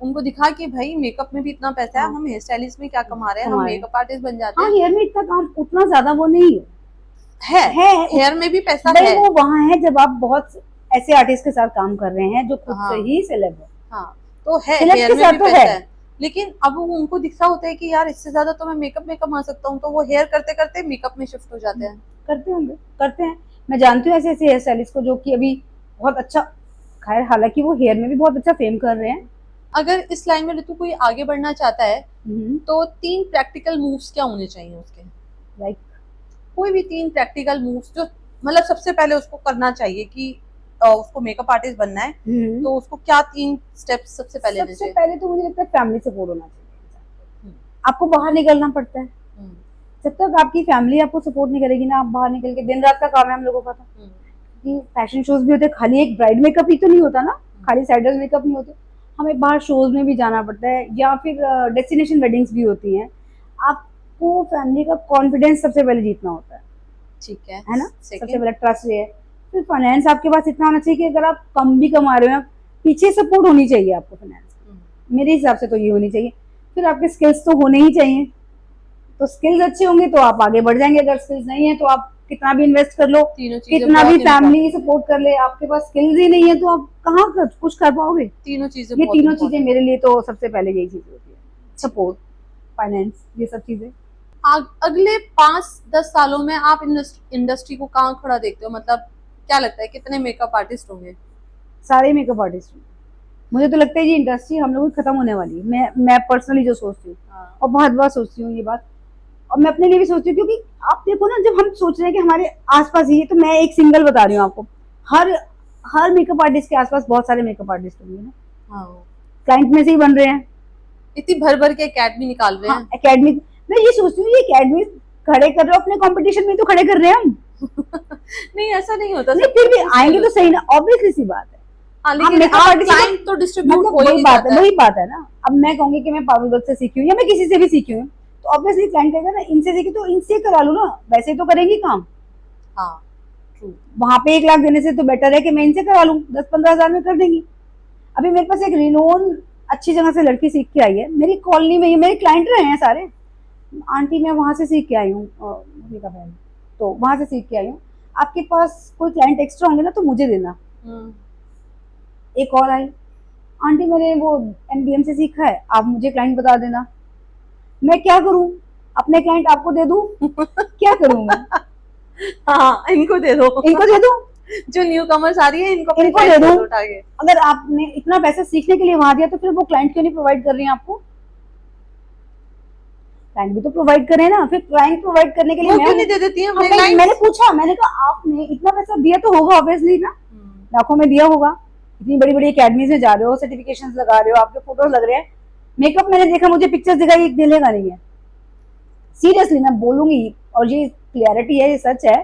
उनको दिखा कि भाई मेकअप में भी इतना पैसा है, हाँ हम हेयर स्टाइलिस्ट में क्या कमा रहे हैं, हम हमारे मेकअप आर्टिस्ट बन जाते हाँ हैं। हेयर में इतना काम उतना ज्यादा वो नहीं है, है, है हेयर में भी पैसा भाई है। वो वहां है जब आप बहुत ऐसे आर्टिस्ट के साथ काम कर रहे हैं जो खुद से हाँ ही सेलेब है, हाँ, तो है, सेलेब हेयर के में साथ भी तो पैसा है। है। लेकिन अब वो उनको दिखता होता है कि यार इससे ज्यादा तो मैं मेकअप में कमा सकता हूँ, तो वो हेयर करते करते मेकअप में शिफ्ट हो जाते हैं। करते होंगे, करते हैं। मैं जानती हूँ ऐसे ऐसे हेयर स्टाइलिस्ट को जो कि अभी बहुत अच्छा, खैर हालांकि वो हेयर में भी बहुत अच्छा फेम कर रहे हैं। अगर इस लाइन में ऋतु कोई आगे बढ़ना चाहता है, लाइक तो 3 प्रैक्टिकल मूव्स क्या होने चाहिए उसके? कोई भी 3 प्रैक्टिकल मूव्स जो मतलब सबसे पहले उसको करना चाहिए कि उसको मेकअप आर्टिस्ट बनना है, तो उसको क्या 3 स्टेप्स सबसे पहले लेने सबसे चाहिए? पहले तो मुझे लगता है फैमिली सपोर्ट होना चाहिए। हम्म, आपको बाहर निकलना पड़ता है, हम्म, जब तक आपकी फैमिली आपको सपोर्ट नहीं करेगी ना, आप बाहर निकल के, दिन रात का काम है हम लोगों का था हम्म, कि फैशन शोज भी होते हैं, खाली एक ब्राइड मेकअप ही तो नहीं होता ना, खाली साइडल मेकअप नहीं होते, हमें बाहर शोज में भी जाना पड़ता है, या फिर डेस्टिनेशन वेडिंग्स भी होती हैं। आप आपको फैमिली का कॉन्फिडेंस सबसे पहले जीतना होता ठीक है है ना, सबसे सेकंड। पहले ट्रस्ट ये है। फिर फाइनेंस आपके पास इतना होना चाहिए कि अगर आप कम भी कमा रहे हो, पीछे सपोर्ट होनी चाहिए आपको फाइनेंस, मेरे हिसाब से तो ये होनी चाहिए। फिर आपके स्किल्स तो होने ही चाहिए, तो स्किल्स अच्छे होंगे तो आप आगे बढ़ जाएंगे, अगर स्किल्स नहीं है तो आप कितना भी इन्वेस्ट कर लो, तीनों चीजें कितना भी बहुत फैमिली सपोर्ट कर ले, आपके पास स्किल्स ही नहीं है तो आप कहाँ कुछ कर पाओगे। तीनों चीजें ये बहुत तीनों चीजें important मेरे लिए तो सबसे पहले यही चीज होती है, सपोर्ट, फाइनेंस, ये सब चीजें। अगले 5-10 सालों में आप इंडस्ट्री को कहाँ खड़ा देखते हो, मतलब क्या लगता है कितने मेकअप आर्टिस्ट होंगे? सारे मेकअप आर्टिस्ट, मुझे तो लगता है ये इंडस्ट्री हम लोगों की खत्म होने वाली है। मैं पर्सनली जो सोचती हूँ, हाँ। और बहुत बार सोचती हूँ ये बात, और मैं अपने लिए भी सोचती हूँ, क्योंकि आप देखो ना, जब हम सोच रहे हैं कि हमारे आसपास ही है, तो मैं एक सिंगल बता रही हूँ आपको, हर हर मेकअप आर्टिस्ट के आसपास बहुत सारे मेकअप आर्टिस्ट होंगे ना, हाँ, क्लाइंट में से ही बन रहे हैं। इतनी भर भर के एकेडमी निकाल रहे हाँ, हैं। एकेडमी, मैं ये सोचती हूँ ये एकेडमी खड़े कर रहे हो, अपने कंपटीशन में तो खड़े कर रहे हैं हम। नहीं ऐसा नहीं होता, नहीं, सब फिर भी कुछ आएंगे skill तो होता सही है। ना, ऑब्वियसली सी बात है। हाँ हम लेकिन मेकअप आप आर्टिस्ट क्लाइंट तो डिस्ट्रीब्यूट मतलब हो ही वही बात जाता है, है। वही बात है ना। अब मैं कहूंगी कि मैं पारुल गर्ग से सीखी हूँ या मैं किसी से भी सीखी हूँ, तो ऑब्वियसली क्लाइंट कहेगा ना, इनसे सीखी तो इनसे करा लूँ ना, वैसे ही तो करेंगी काम। हाँ ट्रू। वहां पे 1 लाख देने से तो बेटर है कि मैं इनसे करा लूँ, 10-15 हजार में कर देंगी। अभी मेरे पास एक रिनोन अच्छी जगह से लड़की सीख के आई है, मेरी कॉलोनी में ही, मेरे क्लाइंट रहे हैं सारे। आंटी मैं वहां से सीख के आई हूँ, मम्मी का बहन, तो वहां से सीख के आई हूँ। आपके पास कोई क्लाइंट एक्स्ट्रा होंगे ना तो मुझे देना। एक और आई, आंटी मैंने वो एमबीएम से सीखा है, आप मुझे क्लाइंट बता देना। मैं क्या करूं, अपने क्लाइंट आपको दे दूं, क्या करूं मैं, हाँ इनको दे दो, इनको दे दूं, जो न्यू कमर्स आ रही है इनको अपने इनको client दे दे दूं। दो उठा के। अगर आपने इतना पैसा सीखने के लिए वहां दिया, तो फिर वो क्लाइंट क्यों नहीं प्रोवाइड कर रही हैं आपको, क्लाइंट भी तो प्रोवाइड करें ना। फिर क्लाइंट प्रोवाइड करने के लिए वो मैं क्यों नहीं दे देती है हाँ, अपने मैंने क्लाइंट्स? पूछा, मैंने कहा आपने इतना पैसा दिया तो होगा ऑब्वियसली ना, लाखों में दिया होगा, इतनी बड़ी बड़ी अकेडमीज में जा रहे हो, सर्टिफिकेशन लगा रहे हो, आपके फोटोज लग रहे हैं। मेकअप मैंने देखा, मुझे पिक्चर्स दिखाई, एक दिलेगा नहीं है, सीरियसली मैं बोलूंगी, और ये क्लियरिटी है, ये सच है।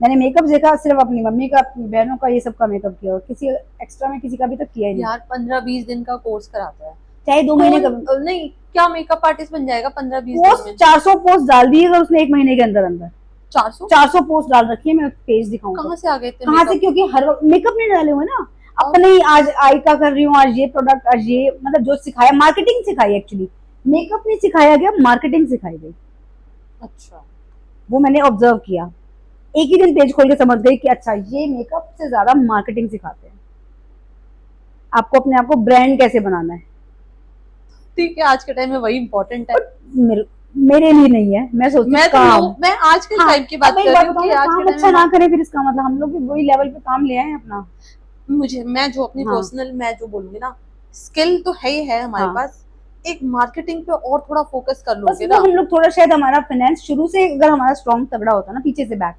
मैंने मेकअप देखा, सिर्फ अपनी मम्मी का, अपनी बहनों का, ये सब का मेकअप किया, और किसी एक्स्ट्रा में किसी का अभी तक किया ही नहीं। यार 15-20 दिन का कोर्स कराता है, चाहे 2 महीने का नहीं क्या मेकअप आर्टिस्ट बन जाएगा 15-20 दिन पोस्ट, में? 400 पोस्ट डाल दी अगर उसने 1 महीने के अंदर अंदर, 400 400 पोस्ट डाल रखी है, मैं पेज दिखाऊंगा कहाँ से आ गए इतने कहाँ से, मेकअप? क्योंकि हर मेकअप नहीं डाले हुए ना, अपने ही आज आई का कर रही हूँ, आज ये प्रोडक्ट, आज ये, मतलब जो सिखाया, मार्केटिंग सिखाई एक्चुअली, मेकअप नहीं सिखाया गया, मार्केटिंग सिखाई गई। अच्छा वो मैंने ऑब्जर्व किया, एक ही दिन पेज खोल के समझ गई कि अच्छा ये मेकअप से ज्यादा मार्केटिंग सिखाते हैं, आपको अपने आप को ब्रांड कैसे बनाना है। ठीक है, आज के टाइम में वही इम्पोर्टेंट है। मेरे, मेरे लिए नहीं है, मैं सोचती हूँ काम। मैं आज के हाँ, टाइम की बात अब एक कर बात रही हूँ बताऊँ कि ना, आज के काम टाइम अच्छा में ना करे फिर इसका मतलब हम लोग भी वही लेवल पे काम ले आए हैं अपना। मैं जो अपनी हाँ। पर्सनल मैं जो बोलूंगी ना, स्किल तो है ही है हमारे हाँ। पास, एक मार्केटिंग पे और थोड़ा फोकस कर बस लोगे वो ना। हम लोग थोड़ा, शायद हमारा फाइनेंस शुरू से अगर हमारा स्ट्रॉन्ग तगड़ा होता ना पीछे से बैक,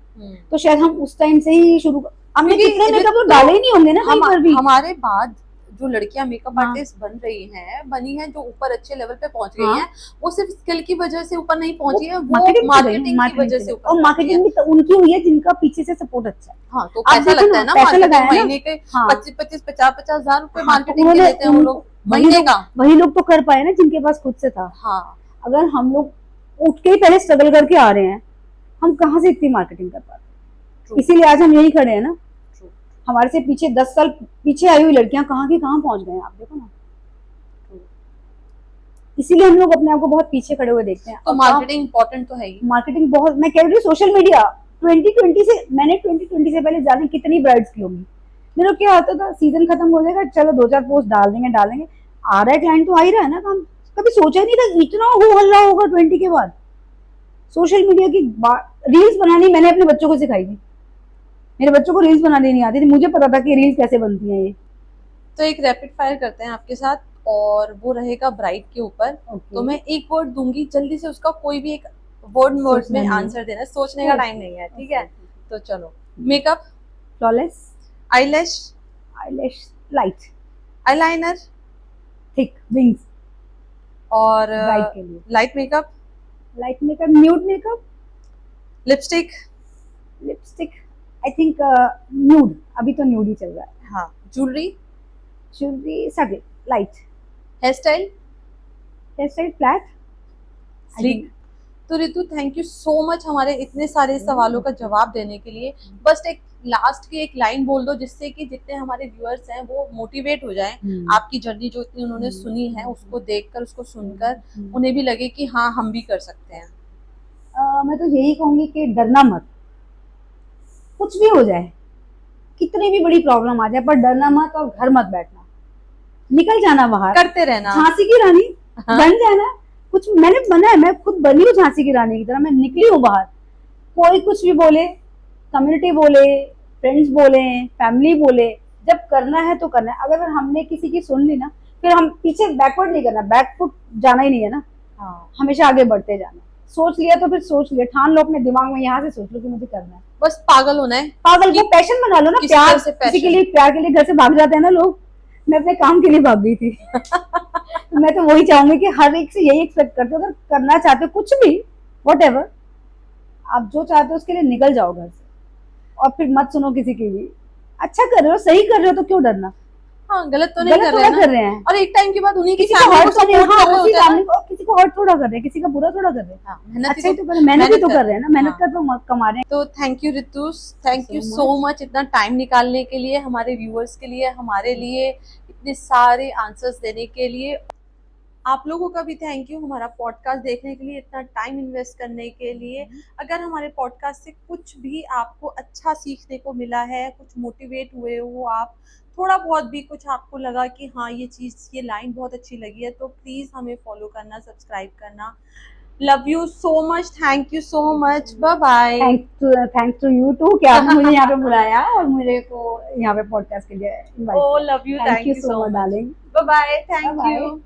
तो शायद हम उस टाइम से ही शुरू, हमने क्योंकि कितने मेकअप तो तो डाले ही नहीं होंगे ना कहीं पर भी। हमारे बाद जो लड़कियां मेकअप हाँ। आर्टिस्ट बन रही हैं, बनी हैं, जो ऊपर अच्छे लेवल पे पहुंच गई हाँ। हैं, वो सिर्फ स्किल की वजह से ऊपर नहीं पहुंची है, वो मार्केटिंग मार्केटिंग की वजह से ऊपर और पहुंची मार्केटिंग है। भी तो उनकी हुई है जिनका पीछे से सपोर्ट अच्छा है। हाँ तो आप पैसा देखो लगता ना, है ना, पैसा लगाया मार्केटिंग ना। महीने के हाँ। 25-25 50-50 हजार रुपए हाँ, तो मार्केटिंग के उन्होंने लेते हैं वो लोग महीने का। वही लोग तो कर पाए ना जिनके पास खुद से था। हाँ अगर हम लोग उठ के ही पहले स्ट्रगल करके आ रहे हैं, हम कहाँ से इतनी मार्केटिंग कर पाते, True. इसीलिए आज हम यही खड़े हैं ना। True. हमारे से पीछे 10 साल पीछे आई हुई लड़कियां कहाँ की कहाँ पहुंच गए हैं, आप देखो ना। इसीलिए हम लोग अपने आप को बहुत पीछे खड़े हुए देखते हैं। तो मार्केटिंग इंपॉर्टेंट तो है ही। मार्केटिंग बहुत, मैं कह रही हूँ सोशल मीडिया 2020 से, मैंने 2020 से पहले जाने कितनी ब्राइड्स की होंगी। मेरा क्या होता था, सीजन खत्म हो जाएगा, चलो 2-4 पोस्ट डाल देंगे, आ रहा है क्लाइंट तो आ ही रहा है ना काम। कभी सोचा नहीं था इतना हो हल्ला होगा 20 के बाद। सोशल मीडिया की रील्स बनानी मैंने अपने बच्चों को सिखाई थी, मेरे बच्चों को रील्स बनानी नहीं आती थी, मुझे पता था कि रील्स कैसे बनती हैं ये। तो एक रैपिड फायर करते हैं आपके साथ, और वो रहेगा ब्राइड के ऊपर। तो मैं एक वर्ड दूंगी, जल्दी से उसका कोई भी एक वर्ड में आंसर देना है, सोचने का टाइम नहीं है, ठीक है? तो चलो, makeup, flawless, eyelash, light, eyeliner, thick, wings, और ब्राइड के लिए light makeup, nude makeup, lipstick, I think nude, अभी तो न्यूड ही चल रहा है। हाँ, jewellery, subtle, light, hair style, flat, sleek. तो Ritu thank you so much हमारे इतने सारे सवालों का जवाब देने के लिए। बस एक लास्ट की एक लाइन बोल दो जिससे कि जितने हमारे व्यूअर्स हैं वो मोटिवेट हो जाएं, आपकी जर्नी जो इतनी उन्होंने सुनी है उसको देखकर, उसको सुनकर उन्हें भी लगे कि हाँ हम भी कर सकते हैं। मैं तो यही कहूंगी कि डरना मत, कुछ भी हो जाए, कितनी भी बड़ी प्रॉब्लम आ जाए, पर डरना मत और घर मत बैठना, निकल जाना बाहर, करते रहना। झांसी की रानी बन जाना। कुछ मैंने बना है, मैं खुद बनी हूँ झांसी की रानी की तरह, मैं निकली हूँ बाहर। कोई कुछ भी बोले, कम्युनिटी बोले, फ्रेंड्स बोले, फैमिली बोले, जब करना है तो करना है। अगर हमने किसी की सुन ली ना, फिर हम पीछे बैकवर्ड नहीं करना, बैकफुट जाना ही नहीं है ना, हमेशा आगे बढ़ते जाना। सोच लिया तो फिर सोच लिया, ठान लो अपने दिमाग में, यहाँ से सोच लो कि मुझे करना है। बस पागल होना है, पागल को पैशन बना लो ना। किसी प्यार, तरह से किसी के passion। लिए, प्यार के लिए घर से भाग जाते हैं ना लोग, मैं अपने काम के लिए भाग गई थी। तो मैं तो वही चाहूंगी कि हर एक से यही एक्सपेक्ट करते हो, अगर करना चाहते हो कुछ भी, whatever, आप जो चाहते हो उसके लिए निकल जाओ घर से, और फिर मत सुनो किसी की भी। अच्छा कर रहे हो, सही कर रहे हो, तो क्यों डरना। हाँ, गलत तो नहीं गलत कर तो रहे ना ना। कर रहे हैं, और एक टाइम के बाद उन्हीं की किसी को फैमिली को हर्ट तो नहीं, सपोर्ट हाँ, कर रहे उसी होते हैं फैमिली ना। को, किसी को हर्ट थोड़ा कर रहे हैं, किसी का बुरा थोड़ा कर रहे हैं। हाँ, मेहनत अच्छा ही तो कर रहे हैं, मेहनत ही तो कर रहे हैं ना, मेहनत हाँ। का तो कमा रहे हैं। तो thank you Ritu, thank you so much इतना टाइम निकालने के लिए, हमारे व्यूअर्स के लिए, हमारे लिए इतने सारे आंसर्स देने के लिए। आप लोगों का भी थैंक यू हमारा पॉडकास्ट देखने के लिए, इतना टाइम इन्वेस्ट करने के लिए। अगर हमारे पॉडकास्ट से कुछ भी आपको अच्छा सीखने को मिला है, कुछ मोटिवेट हुए हो आप, थोड़ा बहुत भी कुछ आपको लगा कि हाँ ये चीज़, ये लाइन बहुत अच्छी लगी है, तो प्लीज़ हमें फॉलो करना, सब्सक्राइब करना। Love you so much, thank you so much, bye bye. Thanks to you too कि आपने मुझे यहाँ पे बुलाया और मुझे को यहाँ पे पॉडकास्ट के लिए इनवाइट ओ किया। Love you, thank thank you you so so much much, darling. Bye bye, bye thank bye. You.